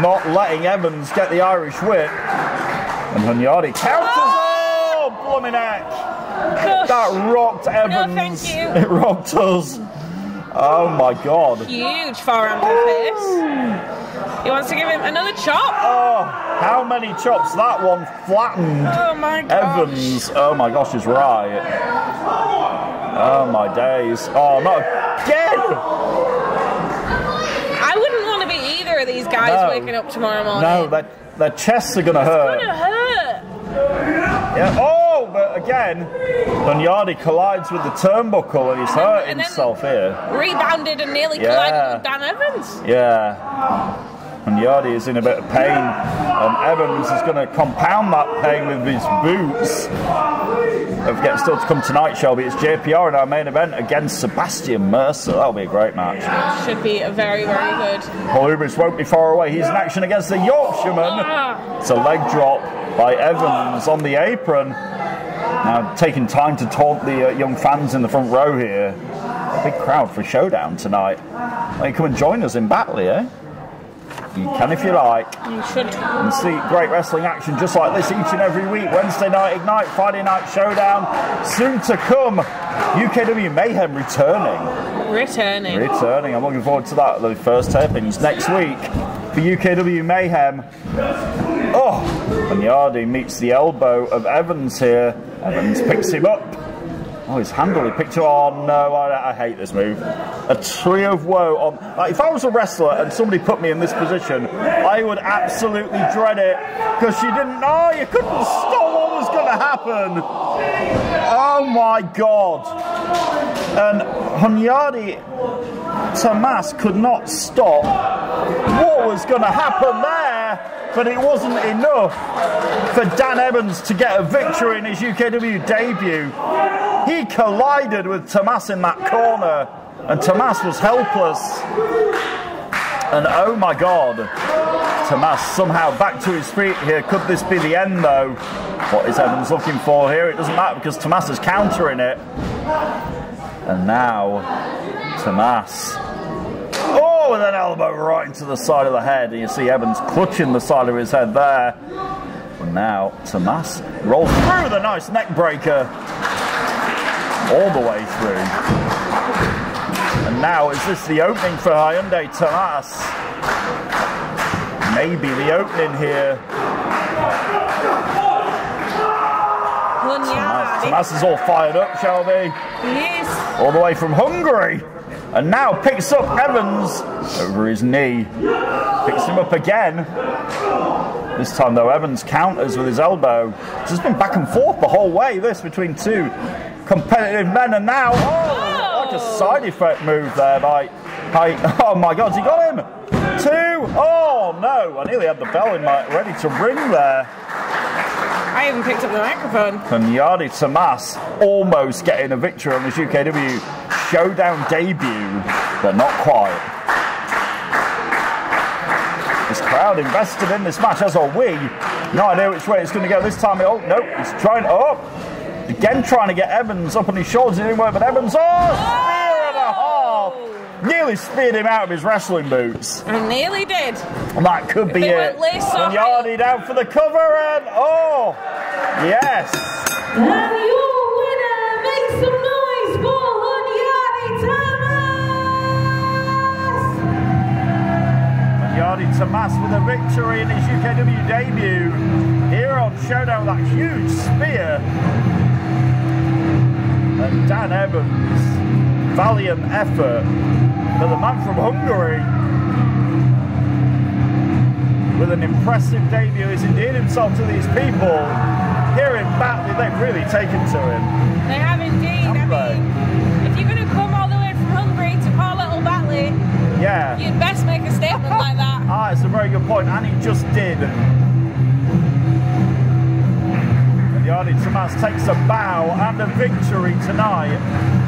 Not letting Evans get the Irish whip. And Hunyadi counters. Oh, blooming heck. Gosh. That rocked Evans. No, thank you. It rocked us. Oh my god. Huge forehand to the face. He wants to give him another chop. Oh, how many chops? That one flattened. Oh my gosh. Evans. Oh my gosh, is right. Oh my days. Oh, not again. I wouldn't want to be either of these guys waking up tomorrow morning. No, their chests are going to hurt. It's going to hurt. Yeah. Oh, but again, Hunyadi collides with the turnbuckle and he's hurt himself here. Rebounded and nearly collided with Dan Evans. Yeah. Hunyadi is in a bit of pain, and Evans is going to compound that pain with his boots. Don't forget, still to come tonight, Shelby. It's JPR in our main event against Sebastian Mercer. That'll be a great match. Should be a very, very good. Paul Ubris won't be far away. He's in action against the Yorkshireman. It's a leg drop by Evans on the apron. Now taking time to taunt the young fans in the front row here. A big crowd for Showdown tonight. Well, you come and join us in Batley, eh? You can if you like. You should. And see great wrestling action just like this each and every week. Wednesday Night Ignite, Friday Night Showdown. Soon to come, UKW Mayhem returning. I'm looking forward to that. The first tapings next week for UKW Mayhem. Oh, Hunyadi meets the elbow of Evans here. Evans picks him up. Oh, his handle, he picked it. Oh no, I hate this move. A tree of woe on. Like, if I was a wrestler and somebody put me in this position, I would absolutely dread it because you didn't know, you couldn't stop what was going to happen. Oh my god. And Hunyadi Tomas could not stop what was going to happen there, but it wasn't enough for Dan Evans to get a victory in his UKW debut. He collided with Tomas in that corner, and Tomas was helpless. And oh my god, Tomas somehow back to his feet here. Could this be the end though? What is Evans looking for here? It doesn't matter because Tomas is countering it. And now, Tomas. Oh, with an elbow right into the side of the head. And you see Evans clutching the side of his head there. And now, Tomas rolls through with a nice neck breaker. All the way through. And now, is this the opening for Hyundai Tomas? Maybe the opening here. Tomas is all fired up, shall we? Yes. All the way from Hungary. And now picks up Evans over his knee. Picks him up again. This time though, Evans counters with his elbow. It's just been back and forth the whole way, this, between two competitive men, and now, like a side effect move there by, oh my God, he got him! 2, oh no, I nearly had the bell in my, ready to ring there. I even picked up the microphone. And Yardi Tomas almost getting a victory on his UKW Showdown debut, but not quite. This crowd invested in this match, as are we. No idea which way it's going to go this time. Oh, no, he's trying, again trying to get Evans up on his shoulders. It didn't work, but Evans, spear and a half. Nearly speared him out of his wrestling boots. I nearly did. And that could be it. And Yardi down for the cover, and yes. And your winner, make some noise for Yardi Tomas. And Yardi Tomas with a victory in his UKW debut here on Showdown with that huge spear. And Dan Evans, valiant effort for the man from Hungary. With an impressive debut, he's endeared himself to these people. Here in Batley, they've really taken to him. They have indeed. I mean, if you're going to come all the way from Hungary to poor little Batley, you'd best make a statement like that. It's a very good point, and he just did. And Yardi Tomas takes a bow and a victory tonight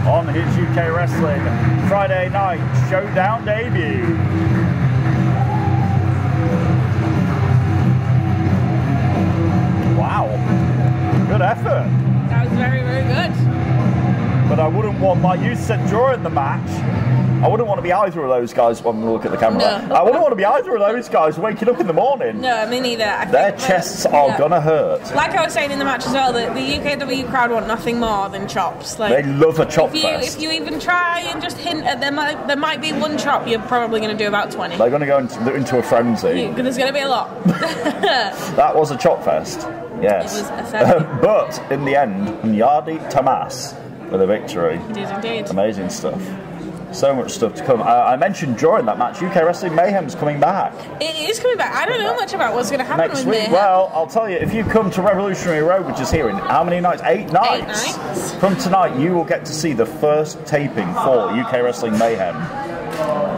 on his UK Wrestling Friday night Showdown debut. Wow, good effort. That was very, very good. But I wouldn't want, like you said during the match, I wouldn't want to be either of those guys. Well, I'm going to look at the camera. No. I wouldn't want to be either of those guys waking up in the morning. No, me neither. Their chests are going to hurt. Like I was saying in the match as well, the UKW crowd want nothing more than chops. Like, they love a chop fest. If you even try and just hint at there might be one chop, you're probably going to do about 20. They're going to go into a frenzy. There's going to be a lot. That was a chop fest. Yes. It was a but in the end, Yardi Tomas with a victory. It is indeed. Amazing stuff. So much stuff to come. I mentioned during that match, UK Wrestling Mayhem's coming back. It is coming back. I don't know much about what's going to happen next with week. Mayhem. Well, I'll tell you, if you come to Revolutionary Road, which is here in how many nights? 8 nights. 8 nights. From tonight, you will get to see the first taping for UK Wrestling Mayhem.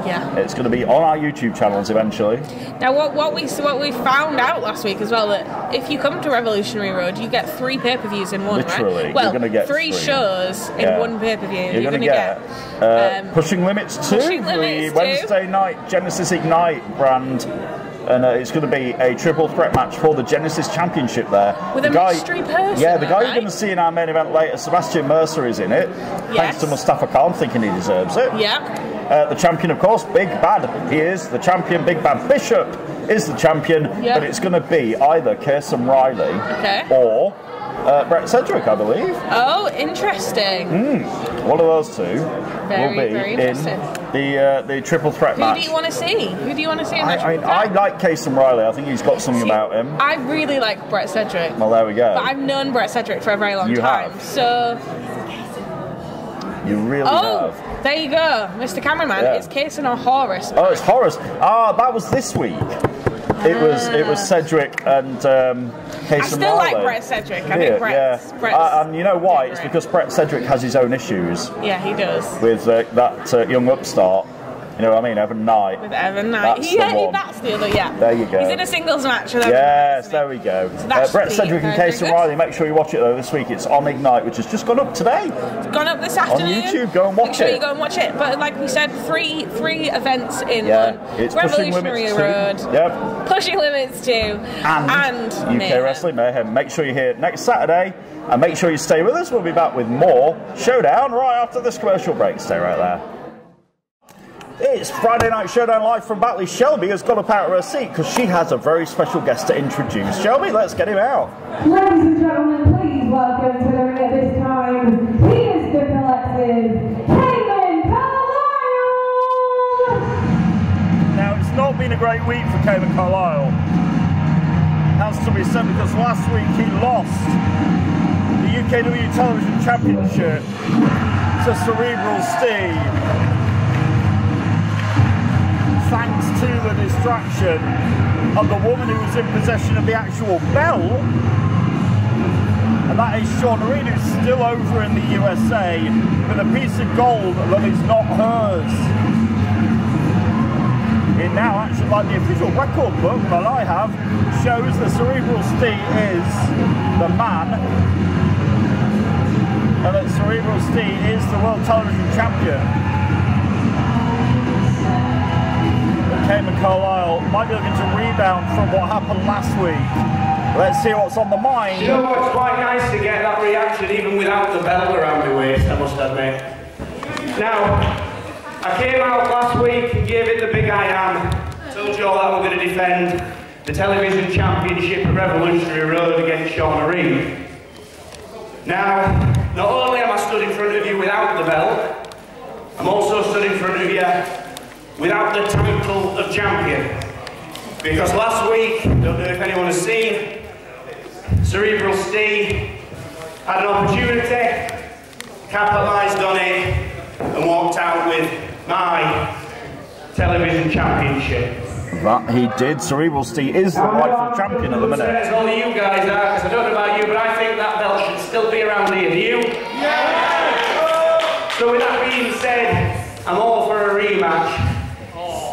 Yeah. It's going to be on our YouTube channels eventually. Now, what we found out last week as well, that if you come to Revolutionary Road, you get 3 pay-per-views in one. Literally, right? Well, you're going to get 3 shows in one pay-per-view. You're going to get Pushing Limits 2, the Wednesday night Genesis Ignite brand. And it's going to be a triple threat match for the Genesis Championship there. With a mystery person. Yeah, the guy you're going to see in our main event later, Sebastian Mercer, is in it. Yes. Thanks to Mustafa Khan, thinking he deserves it. Yeah. The champion, of course, Big Bad. He is the champion. Big Bad Bishop is the champion. Yep. But it's going to be either Kirsten Riley or Brett Sedgwick, I believe. Oh, interesting. One of those two will be in the triple threat match. Who do you want to see? Who do you want to see in that triple I threat? like Kirsten Riley. I think he's got something about him. I really like Brett Sedgwick. Well, there we go. But I've known Brett Sedgwick for a very long time. Have. So... You really have. There you go, Mr. Cameraman. Yeah. It's Kason or Horace. Oh, it's Horace. That was this week. It was Sedgwick and Kason I still Riley. like Brett Sedgwick. I think Brett's and you know why? It's because Brett Sedgwick has his own issues. Yeah, he does. With that young upstart. You know what I mean? Evan Knight. With Evan Knight. That's That's the other, yeah. There you go. He's in a singles match with Evan Yes, Knight, there we go. So Brett Sedgwick and Kason Riley. Make sure you watch it though this week. It's on Ignite, which has just gone up today. It's gone up this afternoon. On YouTube, go and watch it. Make sure you go and watch it. But like we said, three events in one. It's Revolutionary Road. Yep. Pushing Limits 2. And UK Wrestling Mayhem. Make sure you're here next Saturday. And make sure you stay with us. We'll be back with more Showdown right after this commercial break. Stay right there. It's Friday Night Showdown live from Batley. Shelby has got up out of her seat because she has a very special guest to introduce. Shelby, let's get him out. Ladies and gentlemen, please welcome to the ring at this time. He is the collective Cayman Carlisle! Now, it's not been a great week for Cayman Carlisle. Has to be said because last week he lost the UKW Television Championship to Cerebral Steve. thanks to the distraction of the woman who was in possession of the actual belt. And that is Shauna Reed, who's still over in the USA with a piece of gold that is not hers. It now, actually, like the official record book that I have, shows that Cerebral Steve is the man, and that Cerebral Steve is the World Television Champion. Cayman Carlisle might be looking to rebound from what happened last week. Let's see what's on the mind. You know what, it's quite nice to get that reaction even without the belt around my waist, I must admit. Now, I came out last week and gave it the big I am. Told you all that we're going to defend the television championship at Revolutionary Road against Shauna Reed. Now, not only am I stood in front of you without the belt, I'm also stood in front of you without the title of champion. Because last week, don't know if anyone has seen, Cerebral Steve had an opportunity, capitalised on it, and walked out with my television championship. That he did. Cerebral Steve is the rightful champion at the minute. As all of you guys are, because I don't know about you, but I think that belt should still be around here. Do you? Yeah! So with that being said, I'm all for a rematch.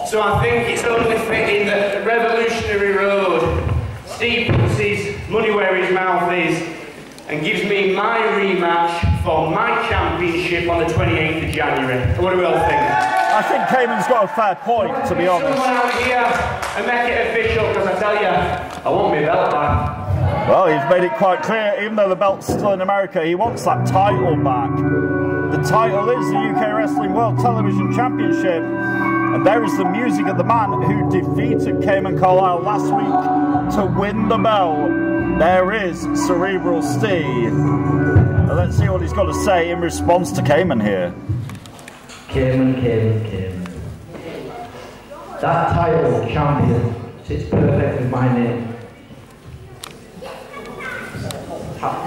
So I think it's only fitting that at Revolutionary Road, Steve puts his money where his mouth is and gives me my rematch for my championship on the 28th of January. What do we all think? I think Cayman's got a fair point, to be honest. Someone out here and make it official, because I tell you, I want my belt back. Well, he's made it quite clear, even though the belt's still in America, he wants that title back. The title is the UK Wrestling World Television Championship. And there is the music of the man who defeated Cayman Carlisle last week to win the belt. There is Cerebral Steve. Let's see what he's got to say in response to Cayman here. Cayman. That title, champion, sits perfect with my name.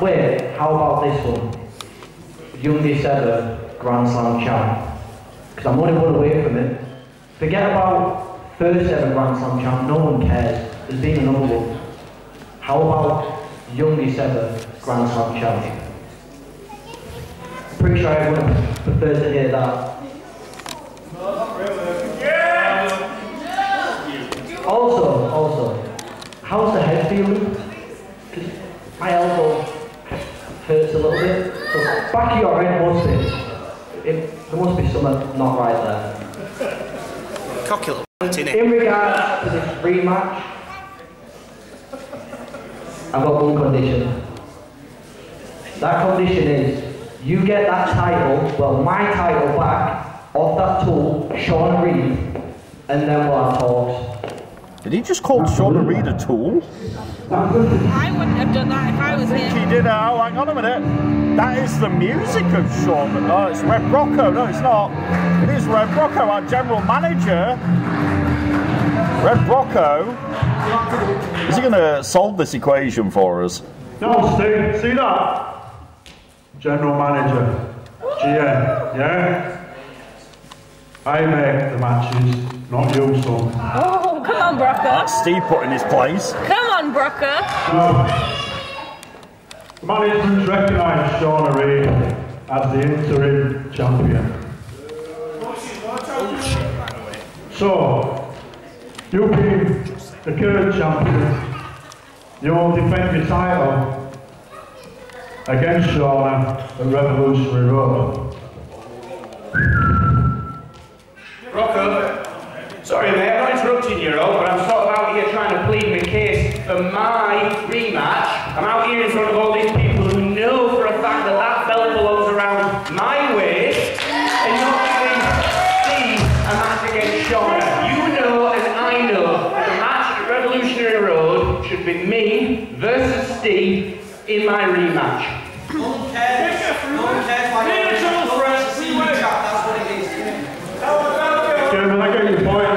Wait, how about this one? Youngest ever Grand Slam champ. Because I'm only one away from it. Forget about first ever Grand Slam champ, no one cares. There's been another one. How about youngest ever Grand Slam champion? Pretty sure everyone prefers to hear that. Also, how's the head feeling? Because my elbow hurts a little bit. So back of your head must be. There must be something not right there. Cocky little in regards to this rematch, I've got one condition. That condition is, you get that title, well, my title back, off that tool, Shauna Reed, and then we'll have talks. Did he just call Shauna Reed a tool? I wouldn't have done that if I was here. He did. Oh, hang on a minute. That is the music of Shauna. Oh, it's Red Rocco. No, it's not. It is Red Rocco, our general manager. Red Rocco. Is he going to solve this equation for us? No, Steve. See that? General manager. GM. Yeah? I make the matches, not you, son. Oh, come on, Brocco. That's Steve put in his place. Come on, Brocco. Management recognise Shauna Reed as the interim champion. So, you being the current champion, you'll defend your title against Shauna at Revolutionary Road. Rocco, sorry mate, I'm not interrupting you, but I'm sort of out here trying to plead my case for my rematch. I'm out here in front of all these people who know for a fact that that belt belongs around my waist and not giving Steve a match against Shauna. You know and I know that the match at Revolutionary Road should be me versus Steve in my rematch. No one cares. No one cares why you're friends to see you chat, that's what it is. Kevin, I get your point.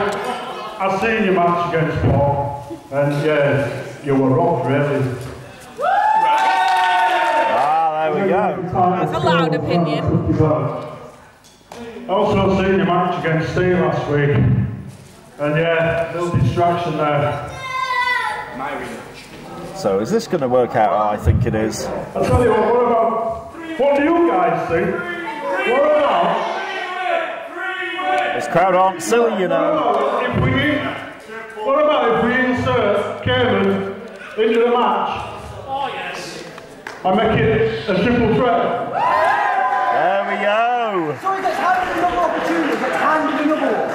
I've seen your match against Paul, and yeah, you were rocked, really. Ah, there we go. That's a loud opinion. Also seen your match against Steve last week, And yeah, little distraction there. So is this going to work out how I think it is? I'll tell you what do you guys think? What about? This crowd aren't silly, you know. What about if we insert Kevin into the match? Oh, yes. And make it a triple threat? There we go. Sorry, let's hand another opportunity. Let's hand another one.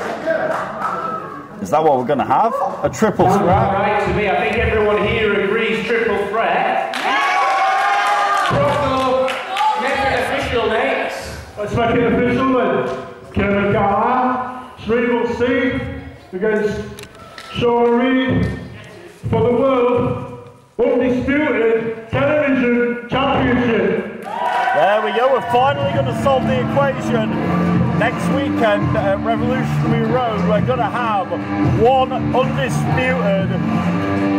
Is that what we're going to have? A triple threat? Right to me. I think everyone here agrees triple threat. Brocco, make it official, mate. Let's make it official then. Kevin Carr, Cerebral C against Sean Reed for the World Undisputed Television Championship. There we go, we're finally going to solve the equation. Next weekend at Revolutionary Road, we're going to have one undisputed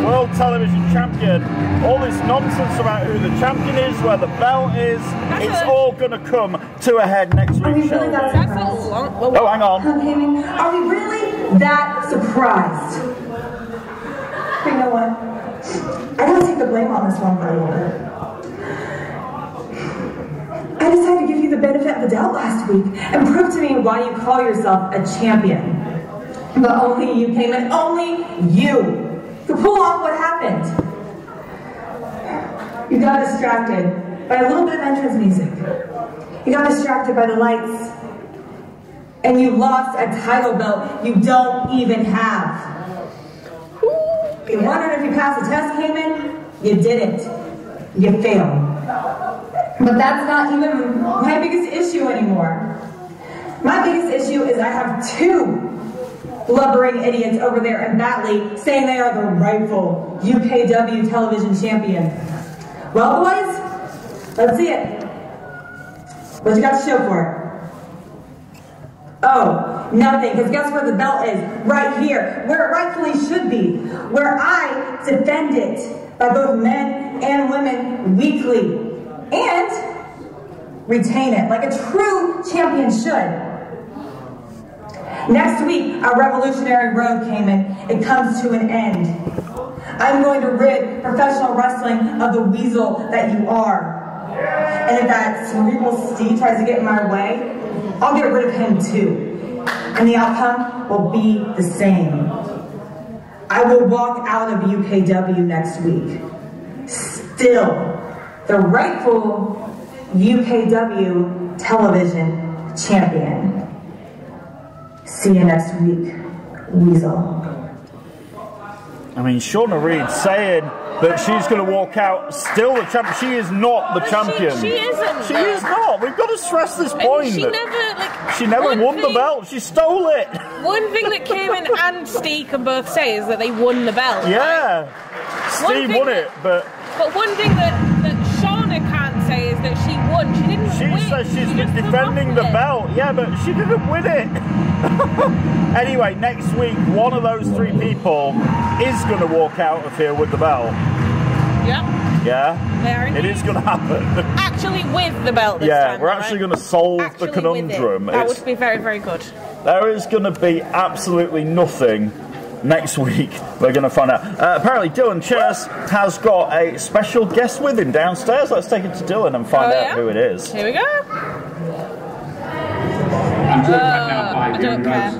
World Television Champion. All this nonsense about who the champion is, where the belt is, it's all going to come to a head next week, Shelby. Oh, hang on. Are we really that surprised? You know what? I gotta take the blame on this one for a little bit. I decided to give you the benefit of the doubt last week and prove to me why you call yourself a champion. But only you came and only you could pull off what happened. You got distracted by a little bit of entrance music. You got distracted by the lights. And you lost a title belt you don't even have. You wondered if you passed the test, Heyman? You didn't. You failed. But that's not even my biggest issue anymore. My biggest issue is I have two blubbering idiots over there in Batley saying they are the rightful UKW television champion. Well, boys, let's see it. What you got to show for it? Oh, nothing, because guess where the belt is? Right here, where it rightfully should be. Where I defend it by both men and women weekly. And retain it like a true champion should. Next week, our Revolutionary Road came in. It comes to an end. I'm going to rid professional wrestling of the weasel that you are. And if that Cerebral Steve tries to get in my way, I'll get rid of him too. And the outcome will be the same. I will walk out of UKW next week. Still, the rightful UKW television champion. See you next week, Weasel. I mean, Shauna Reed saying that she's going to walk out still the champion. She is not the champion. She isn't. She is not. We've got to stress this point. She never won the belt. She stole it. One thing that Kevin and Steve can both say is that they won the belt. Yeah. Right? Steve won it, but one thing that Shauna can't say is that she won. She didn't win. She says she's been defending the belt. Yeah, but she didn't win it. Anyway, next week, one of those three people is going to walk out of here with the belt. Yeah. Yeah? It is going to happen. Actually with the belt this time. We're actually going to solve the conundrum. That would be very, very good. There is going to be absolutely nothing next week. We're going to find out. Apparently Dylan Chess has got a special guest with him downstairs. Let's take it to Dylan and find out who it is. Here we go. I'm joined right now by Gary Rose.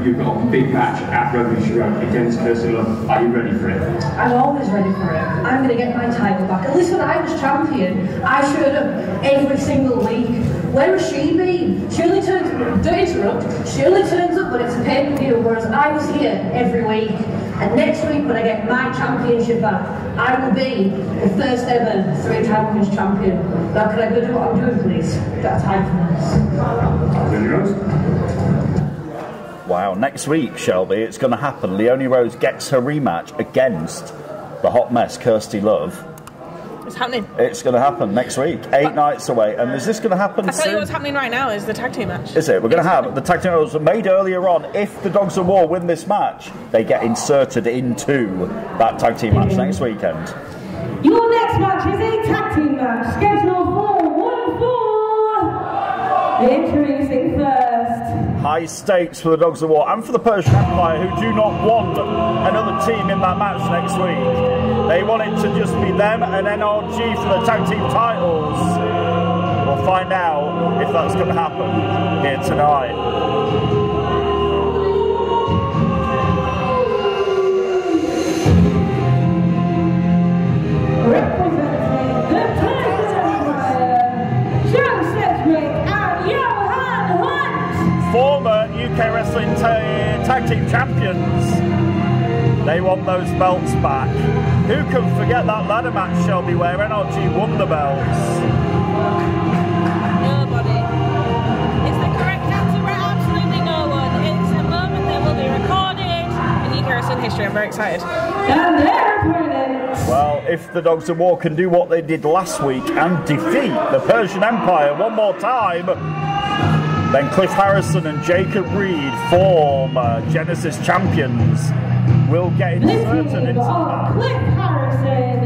You've got a big match at Revolution Road against Kirsty Love. Are you ready for it? I'm always ready for it. I'm going to get my title back. At least when I was champion, I showed up every single week. Where has she been? She only turns up, don't interrupt, she only turns up when it's a pay-per-view, whereas I was here every week. And next week, when I get my championship back, I will be the first ever 3-time women's champion. Now, can I go do what I'm doing, please? Got time for this. Wow, next week, Shelby, it's going to happen. Leonie Rose gets her rematch against the hot mess, Kirsty Love. It's happening. It's going to happen next week, 8 nights away. And is this going to happen I tell soon? you what's happening right now is the tag team match. Is it? We're going to have the tag team match was made earlier on. If the Dogs of War win this match, they get inserted into that tag team match next weekend. Your next match is a tag team match scheduled for 1 fall. Introducing first, High stakes for the Dogs of War and for the Persian Empire, who do not want another team in that match next week. They want it to just be them and NRG for the tag team titles. We'll find out if that's going to happen here tonight. Former UK Wrestling Tag Team Champions. They want those belts back. Who can forget that ladder match, Shelby, where NRG won the belts? Nobody. Is the correct answer? Absolutely no one. It's a moment that will be recorded in UK Wrestling history. I'm very excited. Well, if the Dogs of War can do what they did last week and defeat the Persian Empire one more time, then Cliff Harrison and Jacob Reed, former Genesis champions, will get inserted into the match. Cliff Harrison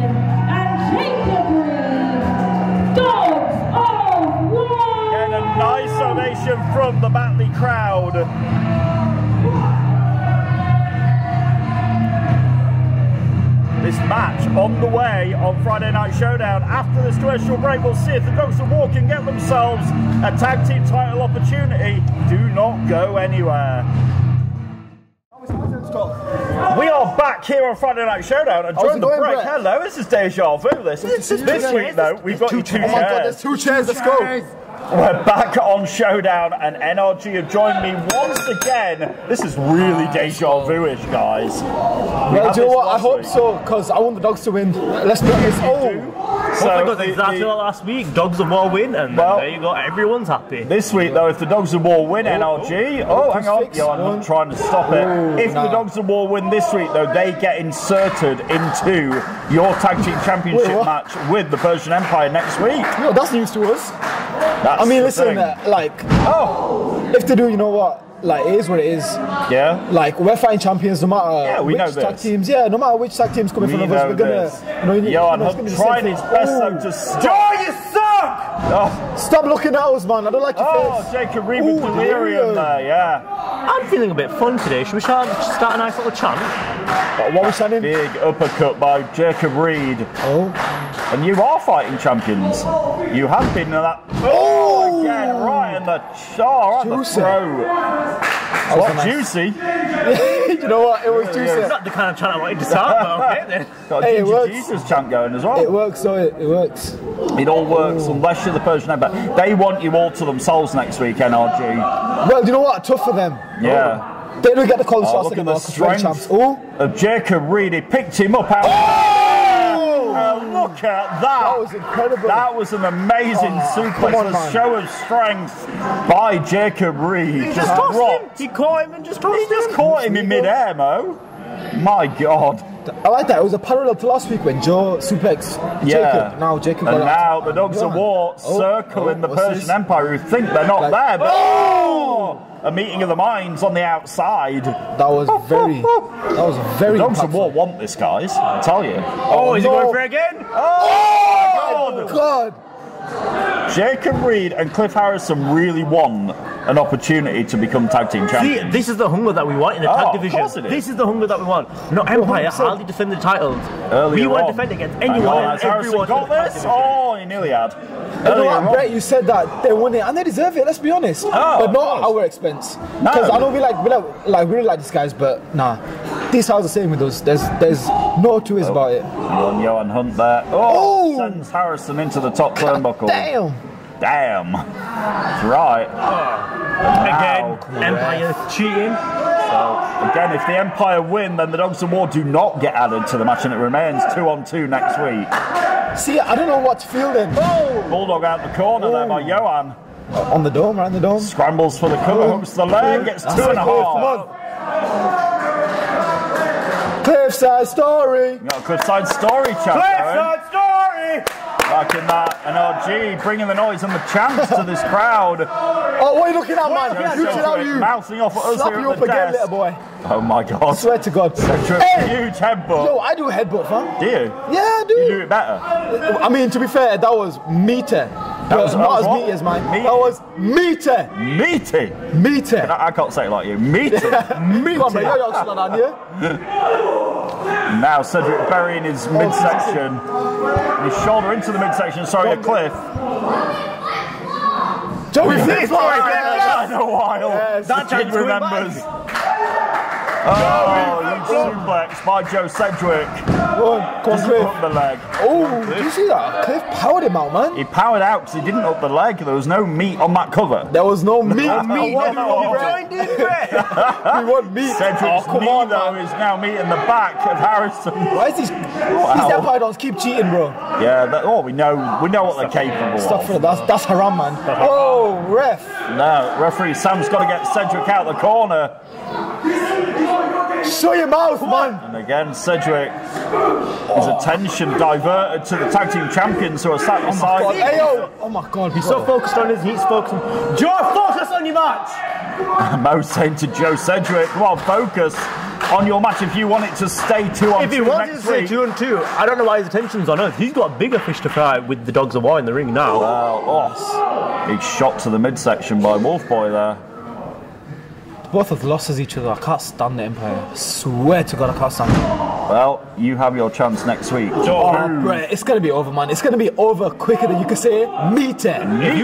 and Jacob Reed, Dogs of War! Getting a nice ovation from the Batley crowd. This match on the way on Friday Night Showdown. After this commercial break, we'll see if the Dogs of War can get themselves a tag team title opportunity. Do not go anywhere. We are back here on Friday Night Showdown and during the break. Hello, this is Deja Vu. This week, though, we've got you two chairs. Oh my God, there's 2 chairs. Let's go. We're back on Showdown and NRG have joined me once again. This is really Deja Vu-ish, guys. Well, do you know what? I hope so, because I want the Dogs to win. Let's be honest. So exactly like last week, Dogs of War win, and well, there you go, everyone's happy. This week, though, if the Dogs of War win NRG, hang on, I'm trying to stop it. If the Dogs of War win this week, though, they get inserted into your tag team championship match with the Persian Empire next week. No, that's news to us. I mean, listen, if they do, you know what? Like, it is what it is. Yeah. Like, we're fighting champions no matter which tag teams. Yeah, no matter which tag team's coming from us, we're gonna. I'm trying his best though to stop. You suck! Stop looking at us, man. I don't like your face. Jacob Reed with delirium there, yeah. I'm feeling a bit fun today. Should we start a nice little chant? What are we chanting? Big uppercut by Jacob Reed. And you are fighting champions. You have been in that. Again, right in the throat. What, juicy? You know what? It was juicy. It's not the kind of chant I wanted to start, but okay then. Got a Ginger Jesus chant going as well. It works, though. It works. It all works, unless you're the Persian Empire. They want you all to themselves next week, NRG. Well, you know what? Tough for them. Yeah. They don't get the call shots look at the strength of Jacob Reed. He picked him up out. Look at that! That was incredible. That was an amazing suplex. A show of strength by Jacob Reed. He just tossed him. He caught him and just tossed him. He just caught him in mid-air, Mo. My God. I like that. It was a parallel to last week when Joe suplexed Jacob. Now Jacob and now the Dogs of War circling the Persian Empire, who think they're not there, but a meeting of the minds on the outside. That was very The Dogs of War want this, guys. I tell you. Is he going for it again? Oh, God. Jacob Reed and Cliff Harrison really want an opportunity to become tag team champions. See, this is the hunger that we want in the tag division. This is the hunger that we want. No, Empire hardly defended the titles. We want to defend against anyone and everyone. Got this? Oh, he nearly had. Brett, you said that they won it and they deserve it. Let's be honest, but not at our expense. Because I know we really like these guys, but nah, these guys are the same with us. There's no two ways about it. Johan Hunt there. Sends Harrison into the top turnbuckle. Damn. That's right. Again, Empire cheating. So, again, if the Empire win, then the Dogs of War do not get added to the match and it remains 2-on-2 next week. See, I don't know what to feel then. Bulldog out the corner there by Johan. On the dome, right in the dome. Scrambles for the cover, hooks the leg, gets 2.5. Cliffside Story. Got a Cliffside Story chant. Cliffside Story. Back in that NRG, bringing the noise and the chants to this crowd. Oh, what are you looking at, man? You chill out, you. Mouthing off at us Slap here you at up the again, desk. little boy. Oh my God. I swear to God. Huge headbutt. Yo, I do a headbutt, fam. Do you? Yeah, I do. You do it better. I mean, to be fair, that was meter. That was not as meaty as mine. That was meaty. Meaty. Meaty. I can't say it like you. Meaty. Meaty. Come on, man, you're slow down here. Now Cedric burying his midsection. His shoulder into the midsection. Sorry, a cliff. Joey, in a while. Yes. That kid remembers. Suplex by Joe Sedgwick. Doesn't up the leg. Oh, did you see that? Cliff powered him out, man. He powered out because he didn't up the leg. There was no meat on that cover. There was no meat. We want meat. Cedric's knee, though, is now meat in the back of Harrison. Why is these Empire Dons keep cheating, bro? Yeah, we know what they're capable Stop of. for that's haram, man. Oh, ref. No, referee Sam's got to get Cedric out the corner. Shut your mouth, man. And again, Cedric, his attention diverted to the tag team champions who are sat beside him. Oh my God, he's so focused on his, he's focusing. Joe, focus on your match. Mo saying to Joe Cedric, well, focus on your match if you want it to stay 2-on-2 If he wanted to stay 2-on-2, I don't know why his attention's on us. He's got bigger fish to fry with the Dogs of War in the ring now. Well, big shot to the midsection by Wolf Boy there. Both have lost as each other. I can't stand the Empire. I swear to God, I can't stand it. Well, you have your chance next week. Brett, it's going to be over, man. It's going to be over quicker than you can say meaty. If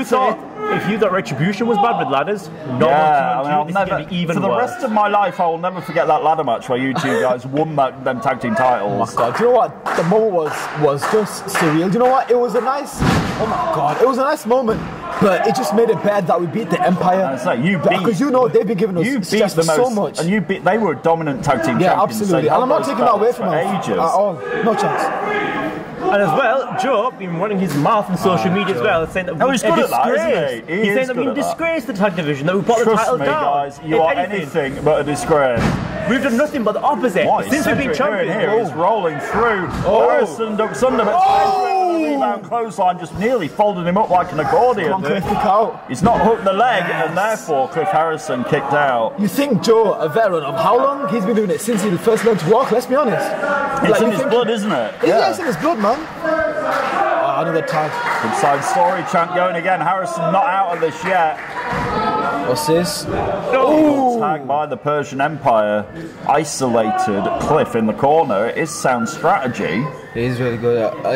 you thought Retribution was bad with ladders, I'll never, even for the worse. rest of my life, I will never forget that ladder match where you two guys won them tag team titles. Oh my God, do you know what? The moment was just surreal. Do you know what? It was a nice, oh my God, it was a nice moment. But it just made it bad that we beat the Empire. Because you know they've been giving us stress so much. And they were a dominant tag team champions. Yeah, absolutely. And I'm not taking that away from them ages. at all. No chance. And as well, Joe been running his mouth on social media as well, saying that we he's good at that, isn't he? He's saying that we disgraced the tag division, that we brought the title down. Trust me, guys, you are anything but a disgrace. We've done nothing but the opposite. Since we've been champions. He's rolling through. Harrison ducks under, but rebound clothesline just nearly folded him up like an accordion. Come on, Cliff, kick out. He's not hooked the leg, and therefore Cliff Harrison kicked out. You think Joe, a veteran of how long? He's been doing it since he first learned to walk, let's be honest. It's in his blood, isn't it? Yeah, it's in his blood, man. Another tag. Good side story chant going again. Harrison not out of this yet. What's this? Tag by the Persian Empire. Isolated Cliff in the corner. It is sound strategy. It is really good. Not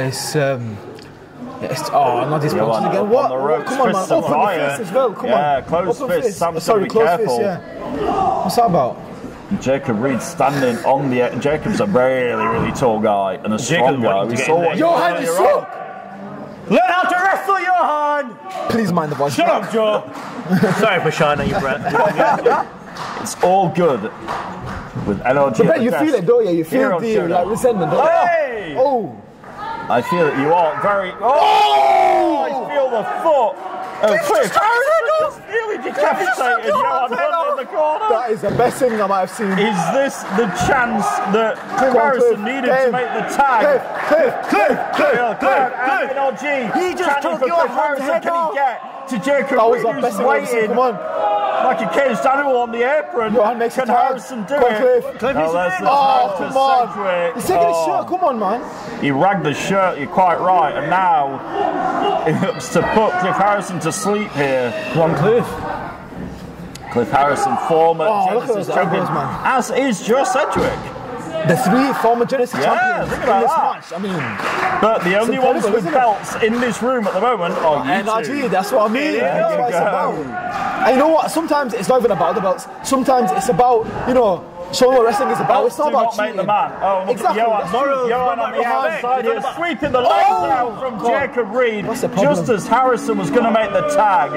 these punches again. What? Come on, man. Open the fist as well. Come on. Close fist. Sam's got to be careful. What's that about? Jacob Reed standing on the... Jacob's a really, really tall guy and a strong guy. We saw what Johan is so... Learn how to wrestle, Johan! Please mind the voice. Shut up, Joe. Sorry for shouting at you, Brett. It's all good with NLG. But you feel it, don't you? You feel the resentment, don't you? Hey! Oh! I feel that you are very... I feel the foot of Cliff. Nearly decapitated Johan Hunt in the corner. That is the best thing I might have seen. Is this the chance that Cliff Harrison needed to make the tag? Cliff! NLG. He just took your Harrison. Can he get to Jacob Reed, who's waiting like a caged animal on the apron? Can Harrison do it? Cliff, come on. He's taking his shirt. Come on, man. He ragged the shirt, you're quite right, and now he looks to put Cliff Harrison to sleep here. Come on, Cliff. Cliff Harrison, former Genesis champion, as is Joe Sedgwick. The three former Genesis champions think in about this that. match. I mean, but the only ones with belts in this room at the moment are you NRG, two. that's what I mean. That's what it's about. And you know what? Sometimes it's not even about the belts. Sometimes it's about, showing what wrestling is about. It's not about cheating. Make the man. Oh, exactly. Johan on the outside here, sweeping the legs out from Jacob Reed, just as Harrison was going to make the tag.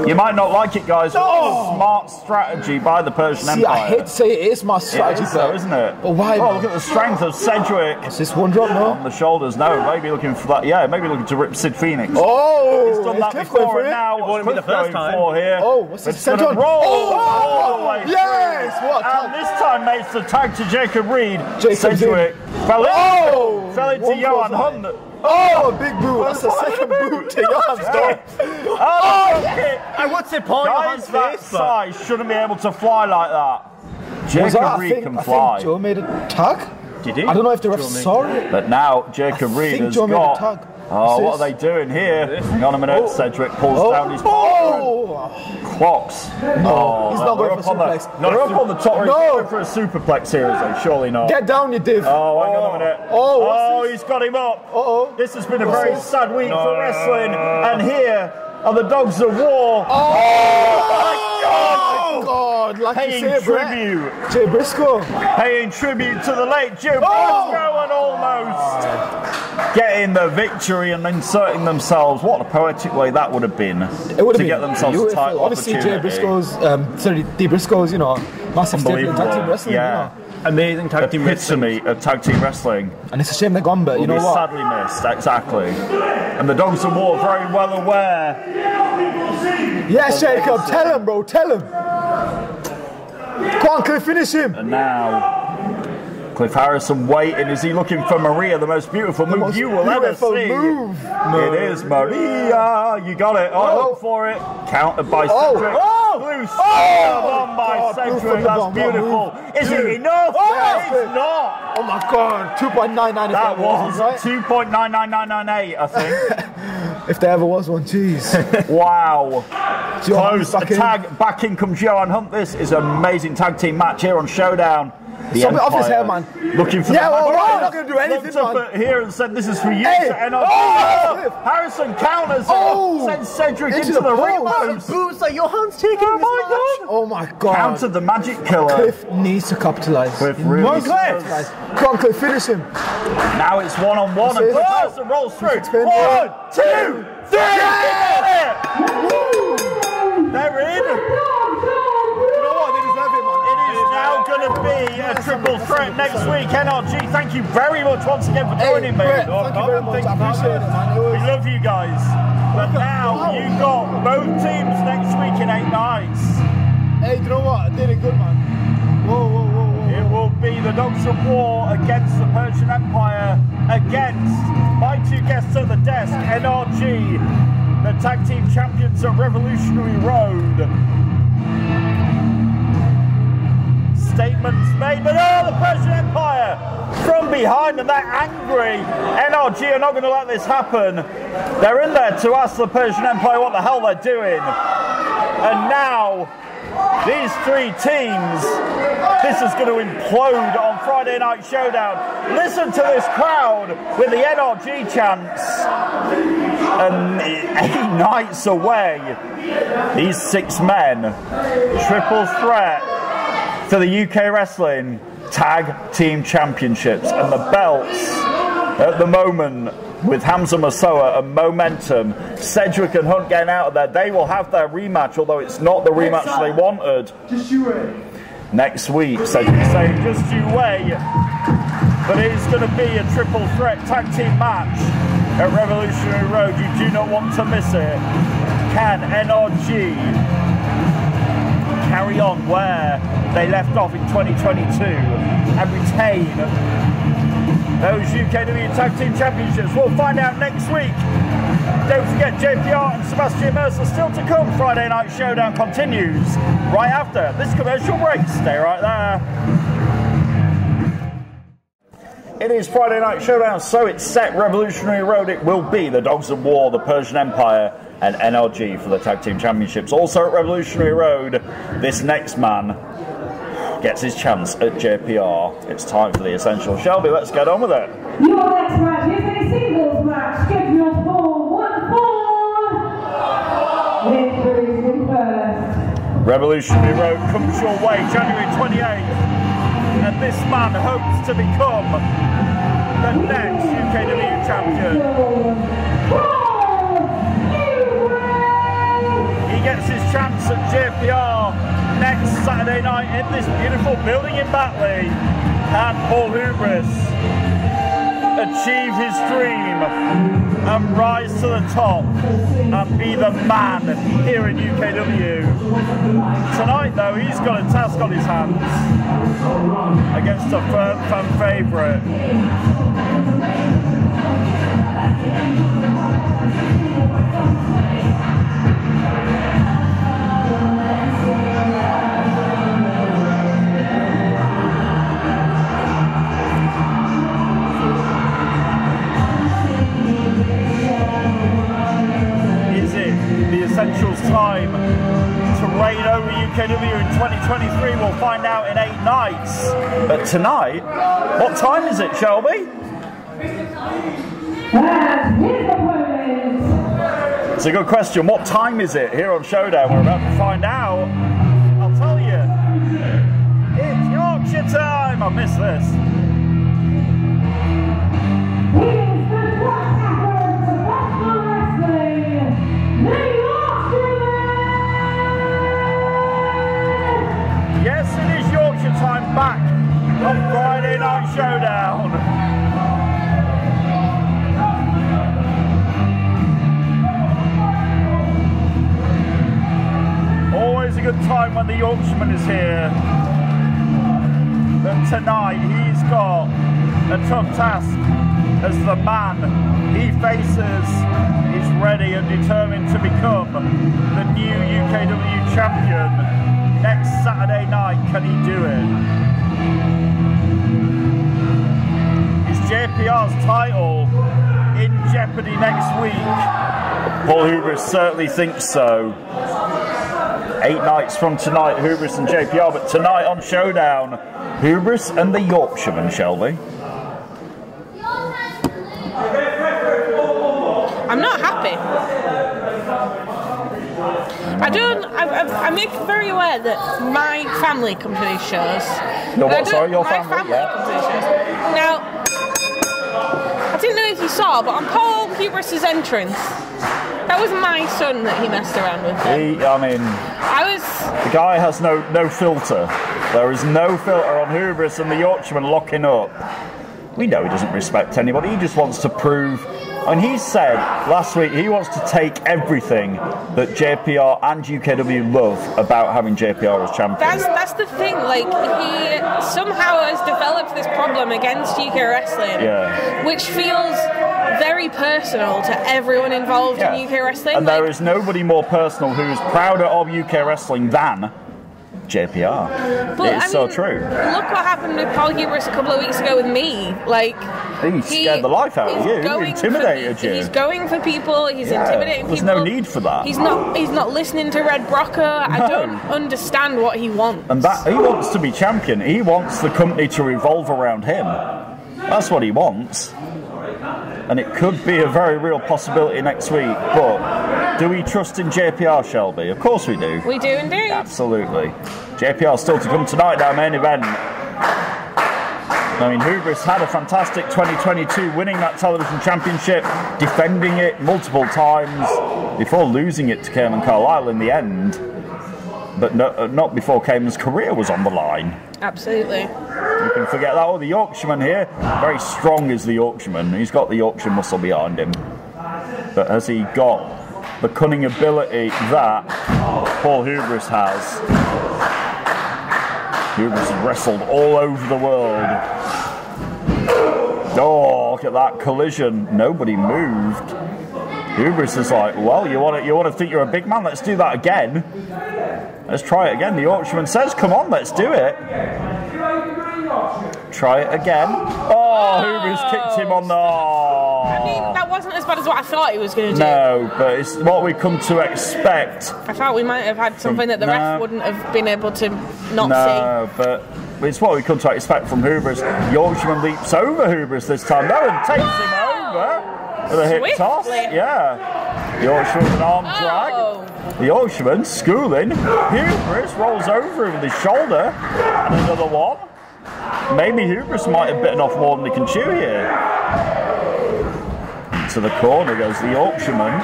You might not like it, guys, but it's a smart strategy by the Persian Empire. I hate to say it is smart strategy, isn't it? But why? Oh, look at the strength of Sedgwick. Is this one drop, no? On the shoulders, no. Maybe looking for that. Yeah, maybe looking to rip Sid Phoenix. Oh! He's done that before, and now what's Cliff going for here? Oh, what's this? Center on. Oh! Yes! What? And this time makes the tag to Jacob Reed. Sedgwick fell into Johan Hunt. Oh, big boot. That's the second boot to Johan's door. I would say Paul Johan's face, size shouldn't be able to fly like that. Jacob Reed can fly. I think Joe made a tag. Did he? I don't know if the ref saw it. But now Jacob Reed has got Oh, what are they doing here? Hang on a minute. Cedric pulls down his clocks. No, he's not going for a suplex. They're up on the top. He's going for a superplex here, is he? Surely not. Get down, you div. Oh, hang on a minute. Oh, he's got him up. This has been a very sad week for wrestling. And here are the Dogs of War. Oh my God! Like paying you say, tribute. Jay Briscoe. Paying tribute to the late Joe Briscoe and almost getting the victory and inserting themselves. What a poetic way that would have been to get themselves a title Obviously, opportunity. Jay Briscoe's, D Briscoe's, you know, massive staple in tag team wrestling. Yeah. You know. Amazing tag team epitome of tag team wrestling. And it's a shame they're gone, but you know what? Sadly missed, exactly. And the Dogs of War are very well aware. Yes, Jacob, tell him, bro, tell him. Come on, Cliff, finish him. And now, Cliff Harrison waiting. Is he looking for Maria, the most beautiful move you will ever see? It is Maria. You got it. Oh, look for it. Countered by Cedric. Blue on by Cedric. That's beautiful. Is it enough? It's not. Oh my God, 2.99. That was 2.99998, I think. If there ever was one, jeez. Wow. Close. The tag. Back in comes Johan Hunt. This is an amazing tag team match here on Showdown. Something off his hair, man. Looking for yeah, the well, I'm not going to do anything, looked up man. at here and said, this is for you. Hey. Harrison counters sends Cedric into the ring post. Boots like your hand's taking oh my God. Oh my God. Countered the magic killer. Cliff needs to capitalise. Cliff really capitalize. Come on, Cliff, finish him. Now it's one-on-one and Harrison rolls through. 1, 2, 3. Yeah. They're in. Now going to be a triple threat next week. NRG, thank you very much once again for joining me. Brett, thank you very much. I appreciate it, man. We love you guys. But now you've got both teams next week in 8 nights. Hey, you know what? I did it good, man. Whoa. It will be the Dogs of War against the Persian Empire, against my two guests at the desk, NRG, the tag team champions at Revolutionary Road. Statements made, but the Persian Empire from behind, and they're angry. NRG are not going to let this happen. They're in there to ask the Persian Empire what the hell they're doing. And now, these three teams, this is going to implode on Friday Night Showdown. Listen to this crowd with the NRG chants. And 8 nights away, these 6 men, triple threat for the UK Wrestling Tag Team Championships, and the belts at the moment with Hamza Masoa and Momentum, Cedric and Hunt getting out of there. They will have their rematch, although it's not the rematch they wanted. Just you wait. Next week, Cedric saying just you wait. But it is going to be a triple threat tag team match at Revolutionary Road. You do not want to miss it. Can NRG carry on where they left off in 2022 and retain those UKW Tag Team Championships? We'll find out next week. Don't forget, JPR and Sebastian Mercer still to come. Friday Night Showdown continues right after this commercial break. Stay right there. It is Friday Night Showdown, so it's set. Revolutionary Road, it will be the Dogs of War, the Persian Empire, and NRG for the Tag Team Championships. Also at Revolutionary Road, this next man gets his chance at JPR. It's time for the Essential. Shelby, let's get on with it. Your next match is a singles match scheduled for 1 fall. Victory first. Revolutionary Road comes your way January 28th. And this man hopes to become the next UKW champion. He gets his chance at JPR next Saturday night in this beautiful building in Batley. Can Paul Hubris achieve his dream and rise to the top and be the man here in UKW? Tonight though, he's got a task on his hands against a fan favourite. to reign over UKW in 2023? We'll find out in 8 nights. But tonight, what time is it, Shelby? It's a good question. What time is it here on Showdown? We're about to find out. I'll tell you. It's Yorkshire time. I missed this. Yes, it is Yorkshire time back on Friday Night Showdown. Always a good time when the Yorkshireman is here. But tonight he's got a tough task as the man he faces is ready and determined to become the new UKW champion. Next Saturday night, can he do it? Is JPR's title in jeopardy next week? Paul Hubris certainly thinks so. 8 nights from tonight, Hubris and JPR, but tonight on Showdown, Hubris and the Yorkshireman, Shelby. I'm not happy. I make very aware that my family come to these shows. Your what, sorry? Your family? My family comes to these shows. Now, I didn't know if you saw, but on Paul Hubris' entrance, that was my son that he messed around with. The guy has no filter. There is no filter on Hubris and the Yorkshireman locking up. We know he doesn't respect anybody. He just wants to prove. And he said last week he wants to take everything that JPR and UKW love about having JPR as champion. That's the thing. Like, he somehow has developed this problem against UK wrestling, which feels very personal to everyone involved in UK wrestling. And there is nobody more personal who is prouder of UK wrestling than JPR. But, it's so true. Look what happened with Paul Hubris a couple of weeks ago with me. Like, he scared the life out of you. He intimidated you. He's going for people. He's intimidating people. There's no need for that. He's not listening to Red Brocker. I don't understand what he wants. And that he wants to be champion. He wants the company to revolve around him. That's what he wants. And it could be a very real possibility next week. But do we trust in JPR, Shelby? Of course we do. We do indeed. Absolutely. JPR still to come tonight, our main event. I mean, Hubris had a fantastic 2022, winning that television championship, defending it multiple times before losing it to Cayman Carlisle in the end. But not before Cayman's career was on the line. Absolutely. You can forget that. Oh, the Yorkshireman here, very strong is the Yorkshireman. He's got the Yorkshire muscle behind him. But has he got the cunning ability that Paul Hubris has? Hubris has wrestled all over the world. Oh, look at that collision. Nobody moved. Hubris is like, well, you want to think you're a big man? Let's do that again. Let's try it again. The Yorkshireman says, come on, let's do it. Try it again. Oh, Hubris kicked him on the... I mean, that wasn't as bad as what I thought he was going to do. No, but it's what we come to expect. I thought we might have had something that the ref wouldn't have been able to not see. No, but it's what we come to expect from Hubris. Yorkshireman leaps over Hubris this time, though, and takes him over with a hip toss. Yeah. Yorkshireman with an arm drag. The Yorkshireman schooling. Hubris rolls over him with his shoulder. And another one. Maybe Hubris might have bitten off more than he can chew here. To the corner goes the Yorkshireman.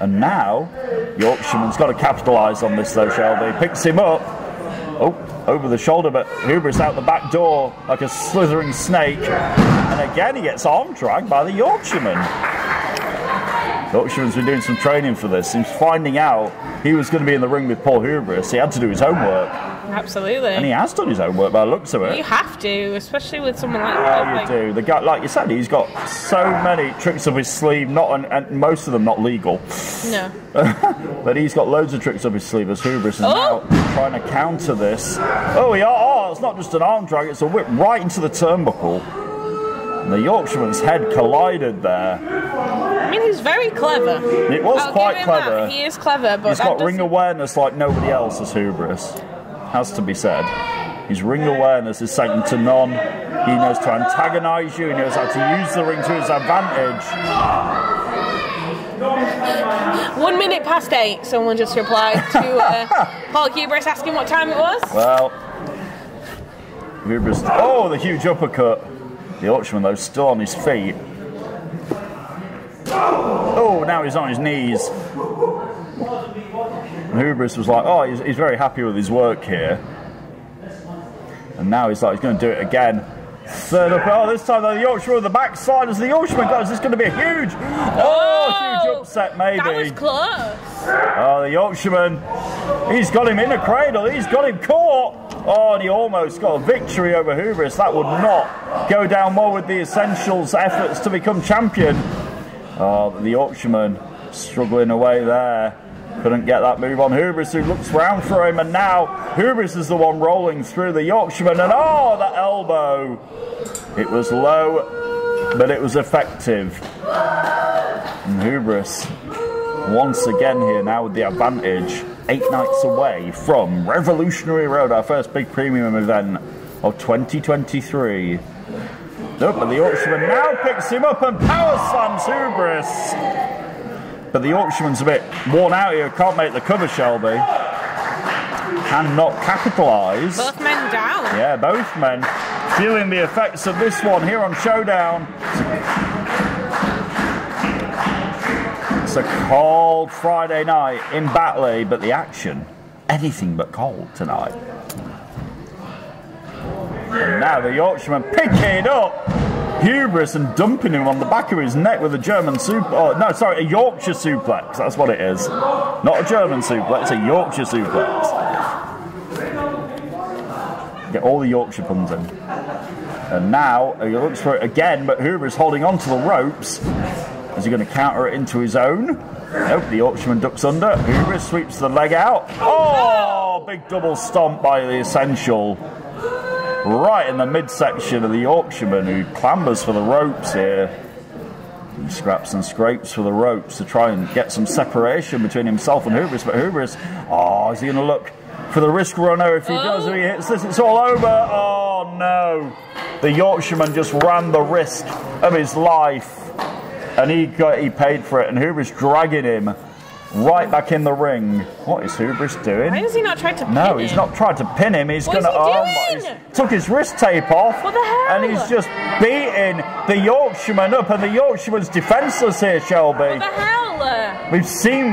And now, Yorkshireman's got to capitalise on this though, Shelby. Picks him up. Oh, over the shoulder, but Hubris out the back door like a slithering snake. And again, he gets arm dragged by the Yorkshireman. Yorkshireman's been doing some training for this. He's finding out he was going to be in the ring with Paul Hubris. He had to do his homework. Absolutely. And he has done his homework by the looks of it. You have to, especially with someone like that. Yeah, you do. The guy, like you said, he's got so many tricks up his sleeve, and most of them not legal. No. But he's got loads of tricks up his sleeve as Hubris is now trying to counter this. Oh, it's not just an arm drag, it's a whip right into the turnbuckle. And the Yorkshireman's head collided there. I mean, he's very clever. It was I'll quite give him clever. That. He is clever, but he's got ring awareness like nobody else as Hubris. Has to be said. His ring awareness is second to none. He knows to antagonise you. He knows how to use the ring to his advantage. 1 minute past 8. Someone just replied to Paul Hubris asking what time it was. Well, Hubris. Oh, the huge uppercut. The Yorkshireman, though, still on his feet. Oh, now he's on his knees. And Hubris was like, oh, he's very happy with his work here. And now he's like, he's going to do it again. Third up. Oh, this time though, the Yorkshireman with the backside as the Yorkshireman goes. This is going to be a huge, huge upset maybe. That was close. Oh, the Yorkshireman, he's got him in a cradle. He's got him caught. Oh, and he almost got a victory over Hubris. That would not go down well with the Essentials' efforts to become champion. Oh, the Yorkshireman struggling away there. Couldn't get that move on Hubris, who looks round for him, and now Hubris is the one rolling through the Yorkshireman, and oh, that elbow! It was low, but it was effective. And Hubris, once again here now with the advantage, 8 nights away from Revolutionary Road, our first big premium event of 2023. Nope, but the Yorkshireman now picks him up and power slams Hubris. But the Yorkshireman's a bit worn out here, can't make the cover, Shelby. Cannot capitalise. Both men down. Yeah, both men feeling the effects of this one here on Showdown. It's a cold Friday night in Batley, but the action, anything but cold tonight. And now the Yorkshireman picking up Hubris and dumping him on the back of his neck with a German suplex. Oh, no, sorry, a Yorkshire suplex. That's what it is. Not a German suplex, it's a Yorkshire suplex. Get all the Yorkshire puns in. And now he looks for it again, but Hubris holding on to the ropes. Is he going to counter it into his own? Nope, the Yorkshireman ducks under. Hubris sweeps the leg out. Oh, big double stomp by the Essential. Right in the midsection of the Yorkshireman, who clambers for the ropes here. He scraps and scrapes for the ropes to try and get some separation between himself and Hubris. But Hubris, oh, is he going to look for the risk runner? If he does, if he hits this, it's all over. Oh, no. The Yorkshireman just ran the risk of his life. And he paid for it. And Hubris dragging him right back in the ring. What is Hubris doing? Why has he not tried to pin him? No, he's not tried to pin him. He's going to... He's took his wrist tape off. What the hell? And he's just beating the Yorkshireman up. And the Yorkshireman's defenceless here, Shelby. What the hell? We've seen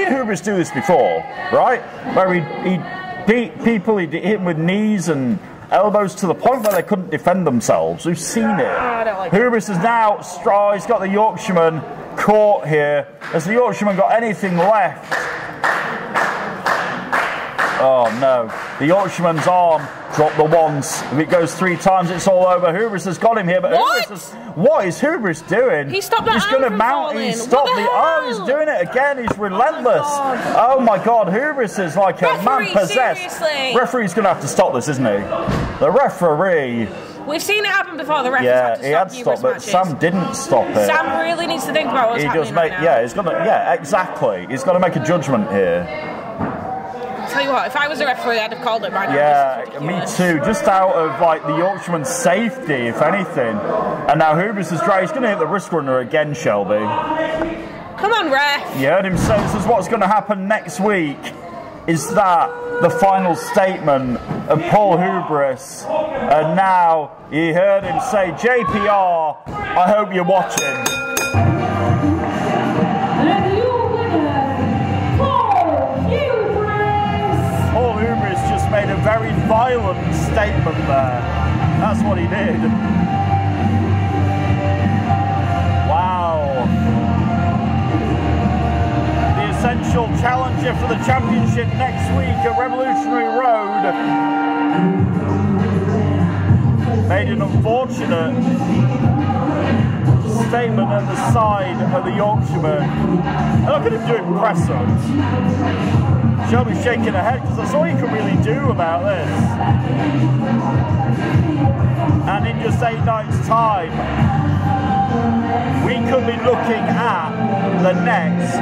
Hubris do this before, right? Where he beat people, he hit him with knees and elbows to the point where they couldn't defend themselves. We've seen it. I don't like Hubris is now he's got the Yorkshireman caught here. Has the Yorkshireman got anything left? Oh no. The Yorkshireman's arm dropped the once. If it goes 3 times, it's all over. Hubris has got him here, but what is Hubris doing? He stopped that. He's going to mount. He stopped the. Oh, he's doing it again. He's relentless. Oh my God, Hubris is like a man possessed. Seriously. Referee's going to have to stop this, isn't he? The referee. We've seen it happen before. The referees had to stop he had stopped, but Sam didn't stop it. Sam really needs to think about what's happening right now. Yeah, he's gonna. Yeah, exactly. He's got to make a judgment here. Tell you what, if I was a referee, I'd have called it by now. Yeah, me too. Just out of like the Yorkshireman's safety, if anything. And now Hubris is dry. He's going to hit the wrist runner again, Shelby. Come on, ref. You heard him say this is what's going to happen next week. Is that the final statement of Paul Hubris? And now you heard him say, JPR, I hope you're watching. Paul Hubris just made a very violent statement there. That's what he did. Wow. The essential challenger for the championship next week at Revolutionary Road made an unfortunate statement at the side of the Yorkshireman. And look at him doing press ups. Shelby's shaking her head because that's all you can really do about this. And in just 8 nights' time, we could be looking at the next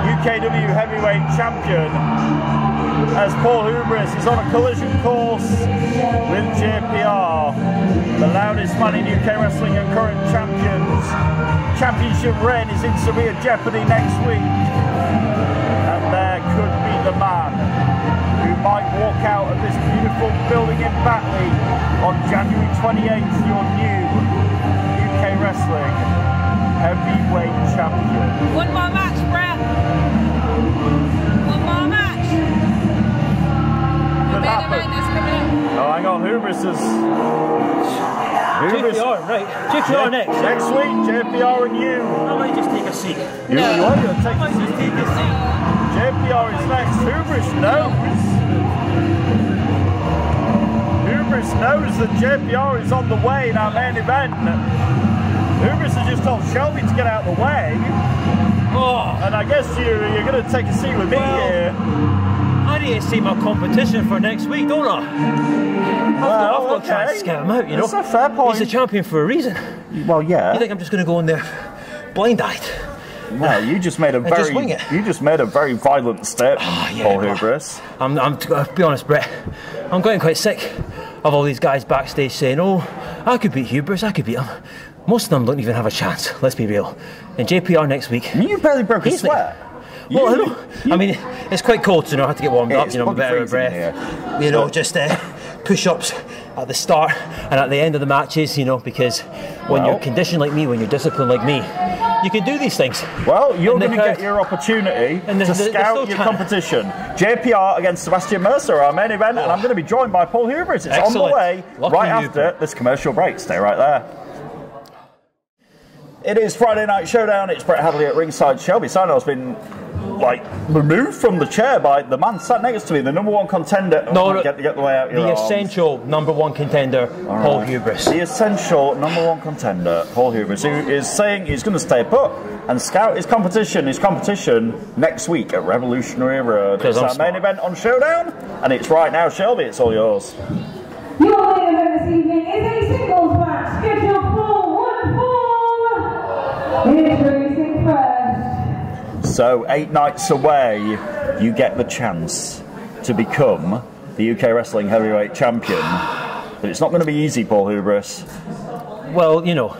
UKW heavyweight champion, as Paul Hubris is on a collision course with JPR, the loudest man in UK wrestling and current champions. Championship reign is in severe jeopardy next week, and there could be the man who might walk out of this beautiful building in Batley on January 28th, your new UK wrestling heavyweight champion. One more match, Brett. One more match. Could happen. Oh, hang on, Hubris is... JPR, right. JPR next. Next week, JPR and you. I might just take a seat. You are going to take I might just take a seat. JPR is next. Hubris knows. Hubris knows that JPR is on the way in our main event. Hubris has just told Shelby to get out of the way. Oh. And I guess you're going to take a seat with me here. I need to see my competition for next week, don't I? I've got a chance to get him out, you know. That's a fair point. He's a champion for a reason. Well, yeah. You think I'm just going to go in there blind-eyed? Well, you just made a very violent step, Paul Hubris. To be honest, Brett, I'm getting quite sick of all these guys backstage saying, "Oh, I could beat Hubris, I could beat him." Most of them don't even have a chance. Let's be real. In JPR next week, you barely broke a sweat. Well, I know. I mean, it's quite cold, so I have to get warmed up. You know, I'm better out of breath. You know, just push-ups at the start and at the end of the matches. You know, because when you're conditioned like me, when you're disciplined like me, you can do these things. Well, you're going to get your opportunity to scout your competition. JPR against Sebastian Mercer, our main event, and I'm going to be joined by Paul Hubris. It's on the way right after this commercial break. Stay right there. It is Friday Night Showdown. It's Brett Hadley at ringside. Shelby Sino's been removed from the chair by the man sat next to me, the #1 contender. Get the way out. The essential #1 contender, Paul Hubris. The essential #1 contender, Paul Hubris, who is saying he's going to stay put and scout his competition next week at Revolutionary Road. It's our main event on Showdown, and it's right now. Shelby, it's all yours. Your main event this evening is a singles match scheduled for 1 fall. Introducing first. So 8 nights away, you get the chance to become the UK Wrestling Heavyweight Champion. But it's not going to be easy, Paul Hubris. Well, you know,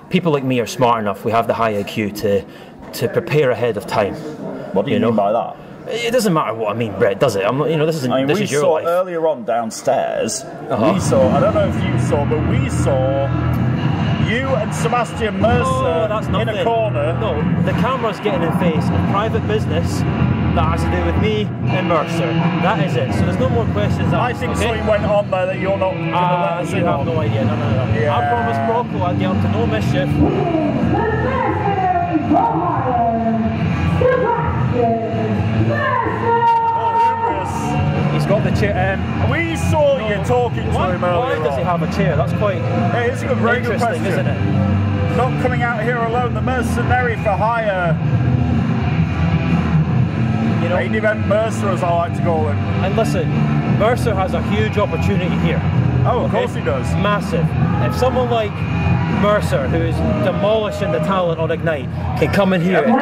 people like me are smart enough. We have the high IQ to prepare ahead of time. What do you mean by that? It doesn't matter what I mean, Brett, does it? This isn't. This is your life. We saw earlier on downstairs. We saw. I don't know if you saw, but we saw you and Sebastian Mercer in a corner. No, the camera's getting in face of private business that has to do with me and Mercer. That is it. So there's no more questions. I think something went on there that you're not going to let us in on. You have no idea. No. Yeah. I promised Brocco I'd get up to no mischief. He's got the chair. We saw you talking to him earlier. Why does he have a chair? That's quite it's a very good question, isn't it? Not coming out here alone, the mercenary for hire. You know, main event Mercer, as I like to call him. And listen, Mercer has a huge opportunity here. Oh, of course he does. Massive. If someone like Mercer, who is demolishing the talent on Ignite, can come in here, and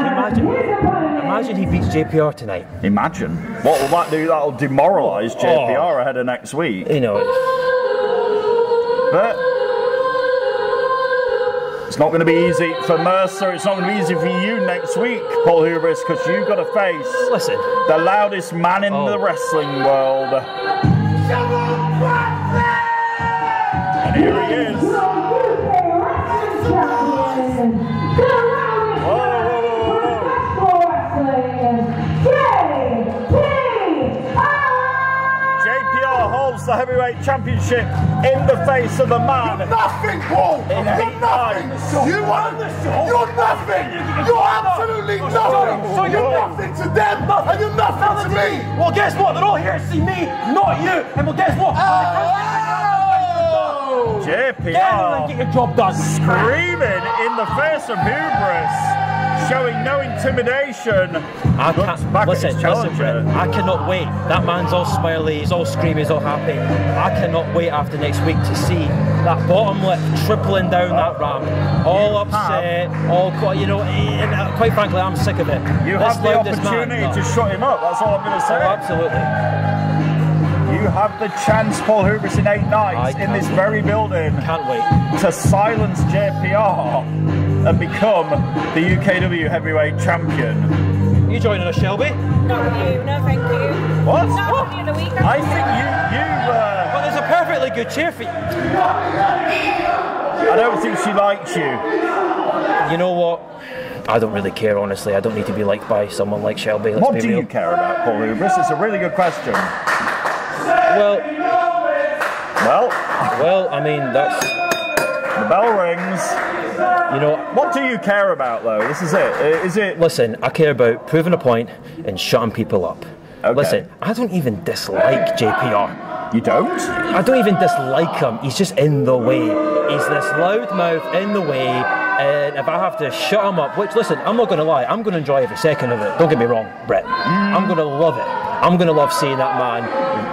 imagine he beats JPR tonight. Imagine. What will that do? That'll demoralise JPR ahead of next week. You know. But it's not going to be easy for Mercer. It's not going to be easy for you next week, Paul Hubris, because you've got to face the loudest man in the wrestling world. And here he is. JPR holds the heavyweight championship in the face of the man. You're nothing, Paul. You're nothing. You're nothing. You're absolutely nothing. So you're nothing to them, and you're nothing to me. Well, guess what? They're all here to see me, not you. And well, guess what? JPR get your job done. Screaming in the face of Hubris, showing no intimidation. Listen, Brett, I cannot wait. That man's all smiley, he's all screaming, he's all happy. I cannot wait after next week to see that bottom lip tripling down that ramp, all upset, all, you know, and quite frankly, I'm sick of it. You have the opportunity to shut him up, that's all I'm going to say. Oh, absolutely. You have the chance, Paul Hubris, in 8 nights in this very building. Can't wait. To silence JPR and become the UKW heavyweight champion. You joining us, Shelby? Not you, no thank you. What? Not having the weekend. I think you well, there's a perfectly good chair for you. I don't think she likes you. You know what? I don't really care, honestly. I don't need to be liked by someone like Shelby. What do you care about, Paul Hubris? It's a really good question. Well, I mean, that's... The bell rings. You know... What do you care about, though? This is it. Is it... Listen, I care about proving a point and shutting people up. Okay. Listen, I don't even dislike JPR. You don't? I don't even dislike him. He's just in the way. He's this loudmouth in the way, and if I have to shut him up, which, listen, I'm not going to lie, I'm going to enjoy every second of it. Don't get me wrong, Brett. I'm going to love it. I'm going to love seeing that man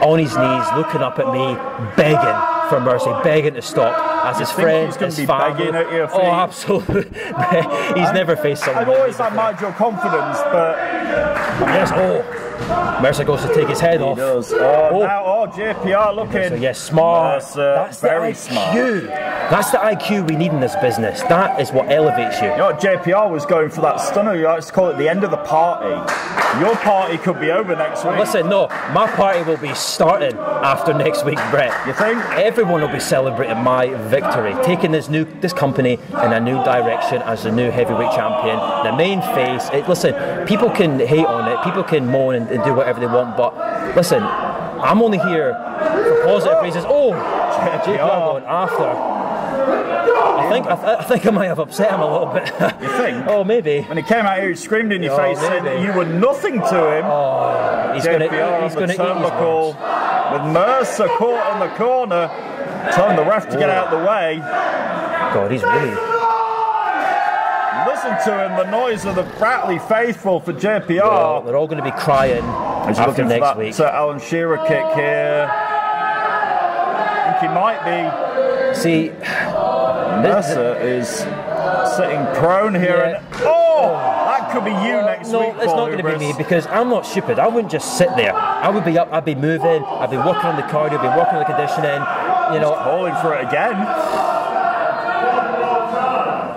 on his knees, looking up at me, begging for mercy, begging to stop. As his friends, his family. At your feet? Oh, absolutely. He's never faced someone. I've always admired your confidence, but... Yes, Mercer goes to take his head off. He does. Now, JPR looking. Mercer, yes, smart. Mercer, that's very the IQ. smart. That's the IQ we need in this business. That is what elevates you. You know what, JPR was going for that stunner. You like to call it the end of the party. Your party could be over next week. Listen, no, my party will be starting after next week, Brett. You think? Everyone will be celebrating my victory, taking this company in a new direction as the new heavyweight champion, the main face. Listen, people can hate on it, people can moan and do whatever they want, but listen, I'm only here for positive reasons. Oh, JPR going after. I think I might have upset him a little bit. You think? Oh, maybe. When he came out here, he screamed in your face, saying you were nothing to him. Oh, he's going to eat his words. With Mercer caught in the corner, telling the ref to get out of the way. God, he's really... Listen to him, the noise of the Bratley faithful for JPR. Well, they're all going to be crying after next week. Alan Shearer kick here. I think he might be. See, Mercer is sitting prone here. And, that could be you next week. No, it's not going to be me, because I'm not stupid. I wouldn't just sit there. I would be up, I'd be moving, I'd be working on the cardio, I'd be working on the conditioning. You know, calling for it again.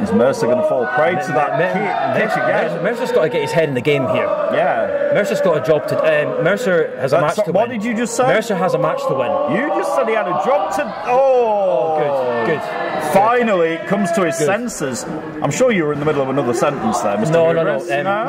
Is Mercer going to fall prey to that kick again? Mercer's got to get his head in the game here. Yeah. Mercer's got a job to... Mercer has a match to win. What did you just say? Mercer has a match to win. You just said he had a job to... Good. Finally, it comes to his senses. I'm sure you were in the middle of another sentence there, Mr. No.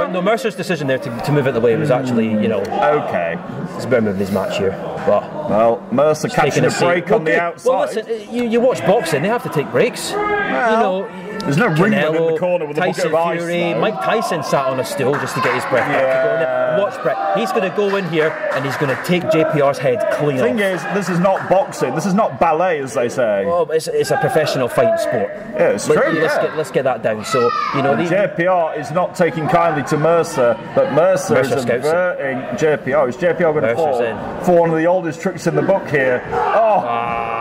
No, Mercer's decision there to move it the way was actually, you know... Okay. It's a better move in his match here. But well, Mercer catching a break on the outside. Well, listen, you watch boxing, they have to take breaks. Well, you know... There's no ringman in the corner with Tyson a bucket of ice. Fury, Mike Tyson sat on a stool just to get his breath back. Watch Brett. He's going to go in here and he's going to take JPR's head clean off. The thing is, this is not boxing. This is not ballet, as they say. Oh, it's a professional fighting sport. Yeah, it's true. Let's get that down. So you know, JPR is not taking kindly to Mercer, but Mercer is averting JPR. Is JPR going to fall for one of the oldest tricks in the book here?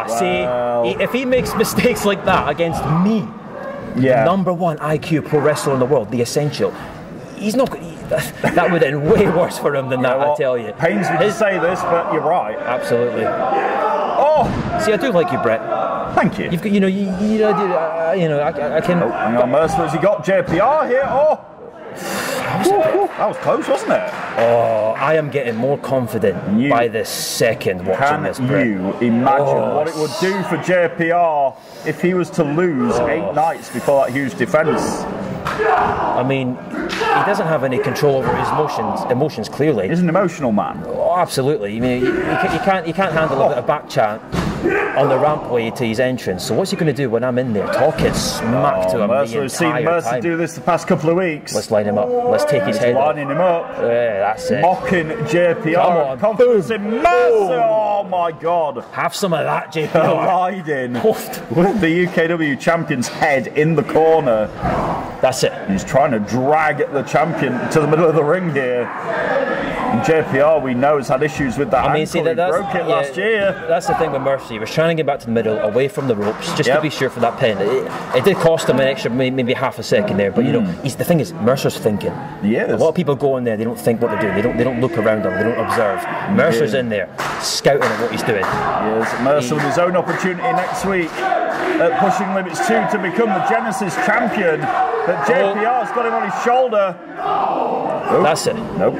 See, if he makes mistakes like that against me. Yeah. Number one IQ pro wrestler in the world, the Essential. He's not. That would end way worse for him than that. I tell you. Pains me to say this, but you're right. Absolutely. See, I do like you, Brett. Thank you. You've got, I can. Oh, hang on, Mercer. Has he got JPR here? That was close, wasn't it? Oh, I am getting more confident by the second watching this, Brett. Can you imagine what it would do for JPR if he was to lose 8 nights before that huge defence? I mean, he doesn't have any control over his emotions clearly. He's an emotional man. Oh, absolutely. I mean, you can't handle a bit of back chat on the rampway to his entrance. So what's he going to do when I'm in there talking smack to him? We've seen Mercer do this the past couple of weeks. Let's line him up. Let's take his head off. Lining him up. Yeah, that's it. Mocking JPR. Confidence in Mercer. Oh my God. Have some of that, JPR. Colliding with the UKW champion's head in the corner. That's it. He's trying to drag the champion to the middle of the ring here. And JPR, we know, has had issues with that ankle. He broke it last year. That's the thing with Mercer. He was trying to get back to the middle, away from the ropes, just to be sure for that pin. It did cost him an extra, maybe half a second there. But you know, the thing is, Mercer's thinking. He is. A lot of people go in there, they don't think what they're doing. They don't look around them. They don't observe. Mercer's in there, scouting at what he's doing. Yes, Mercer with his own opportunity next week at Pushing Limits 2 to become the Genesis champion. But JPR's got him on his shoulder. That's it. Nope.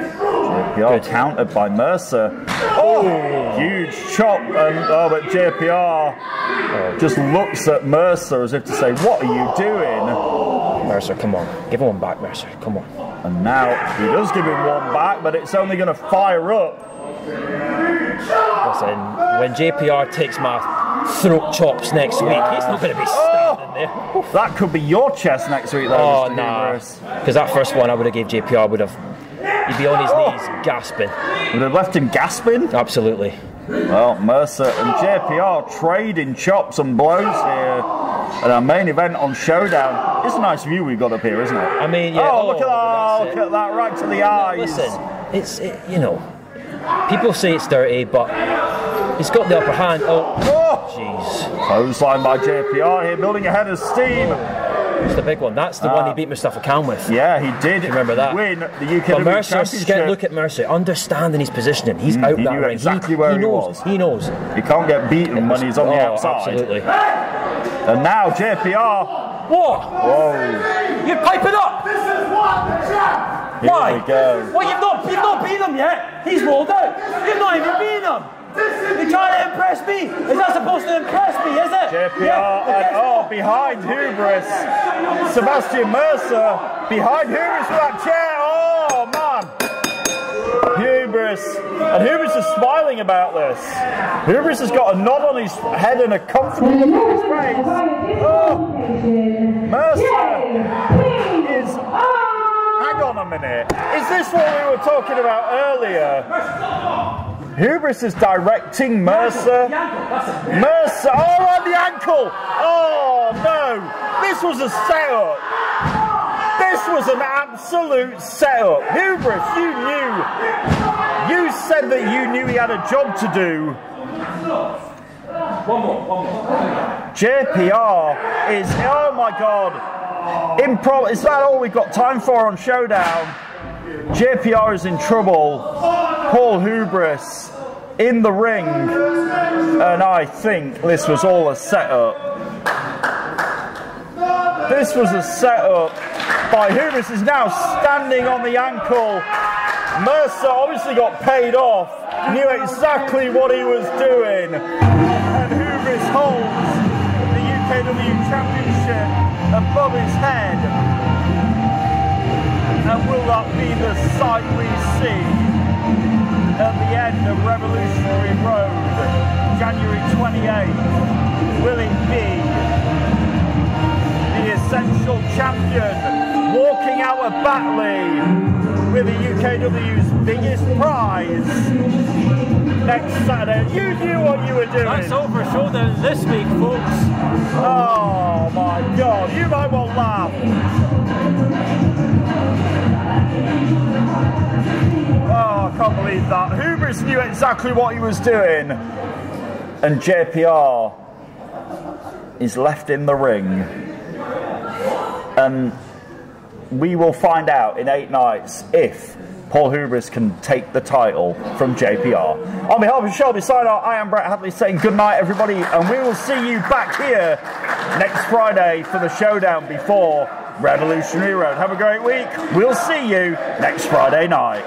JPR countered by Mercer. Oh, huge chop. But JPR just looks at Mercer as if to say, what are you doing? Mercer, come on. Give him one back, Mercer. Come on. And now he does give him one back, but it's only going to fire up. Listen, when JPR takes my throat chops next week, he's not going to be standing there. That could be your chest next week, though. Oh, nah. Because that first one I would have gave JPR, he'd be on his knees gasping. Would have left him gasping? Absolutely. Well, Mercer and JPR trading chops and blows here at our main event on Showdown. It's a nice view we've got up here, isn't it? I mean, yeah. Oh, look at that, right to the eyes. Listen, you know, people say it's dirty, but he's got the upper hand. Oh, jeez. Clothesline by JPR here, building a head of steam. It's the big one. That's the one he beat Mustafa Khan with. Yeah, he did. Remember that? Win the UKW championship. Look at Mercer, understanding his positioning. He's out he that knew ring. Exactly where he was. He knows. He can't get beaten when he's on the outside. Absolutely. And now JPR. What? Whoa! You pipe it up. This is what the champ. Why? Here we go. Well, you've not beaten him yet. He's rolled out. You've not even beaten him. You're trying to impress me. Is that supposed to impress me, is it? JPR and behind Hubris. Sebastian Mercer behind Hubris with that chair. Oh man. Hubris. And Hubris is smiling about this. Hubris has got a nod on his head and a comfortable look on his face. Oh. Mercer is... Hang on a minute. Is this what we were talking about earlier? Hubris is directing Mercer. Mercer, on the ankle. Oh no, this was a setup. This was an absolute setup. Hubris, you knew. You said that you knew he had a job to do. One more. JPR is, oh my God. Is that all we've got time for on Showdown? JPR is in trouble. Paul Hubris in the ring, and I think this was all a setup. This was a setup by Hubris. Is now standing on the ankle. Mercer obviously got paid off, knew exactly what he was doing, and Hubris holds the UKW Championship above his head. And will that be the sight we see at the end of Revolutionary Road, January 28th? Will it be the Essential Champion walking out of Batley with the UKW's biggest prize next Saturday? You knew what you were doing. That's over Showdown this week, folks. Oh my God, you might well laugh. Oh, I can't believe that. Hubris knew exactly what he was doing. And JPR is left in the ring. And we will find out in 8 nights if Paul Hubris can take the title from JPR. On behalf of Shelby Sideart, I am Brett Hadley saying good night, everybody, and we will see you back here next Friday for the Showdown before Revolutionary Road. Have a great week. We'll see you next Friday night.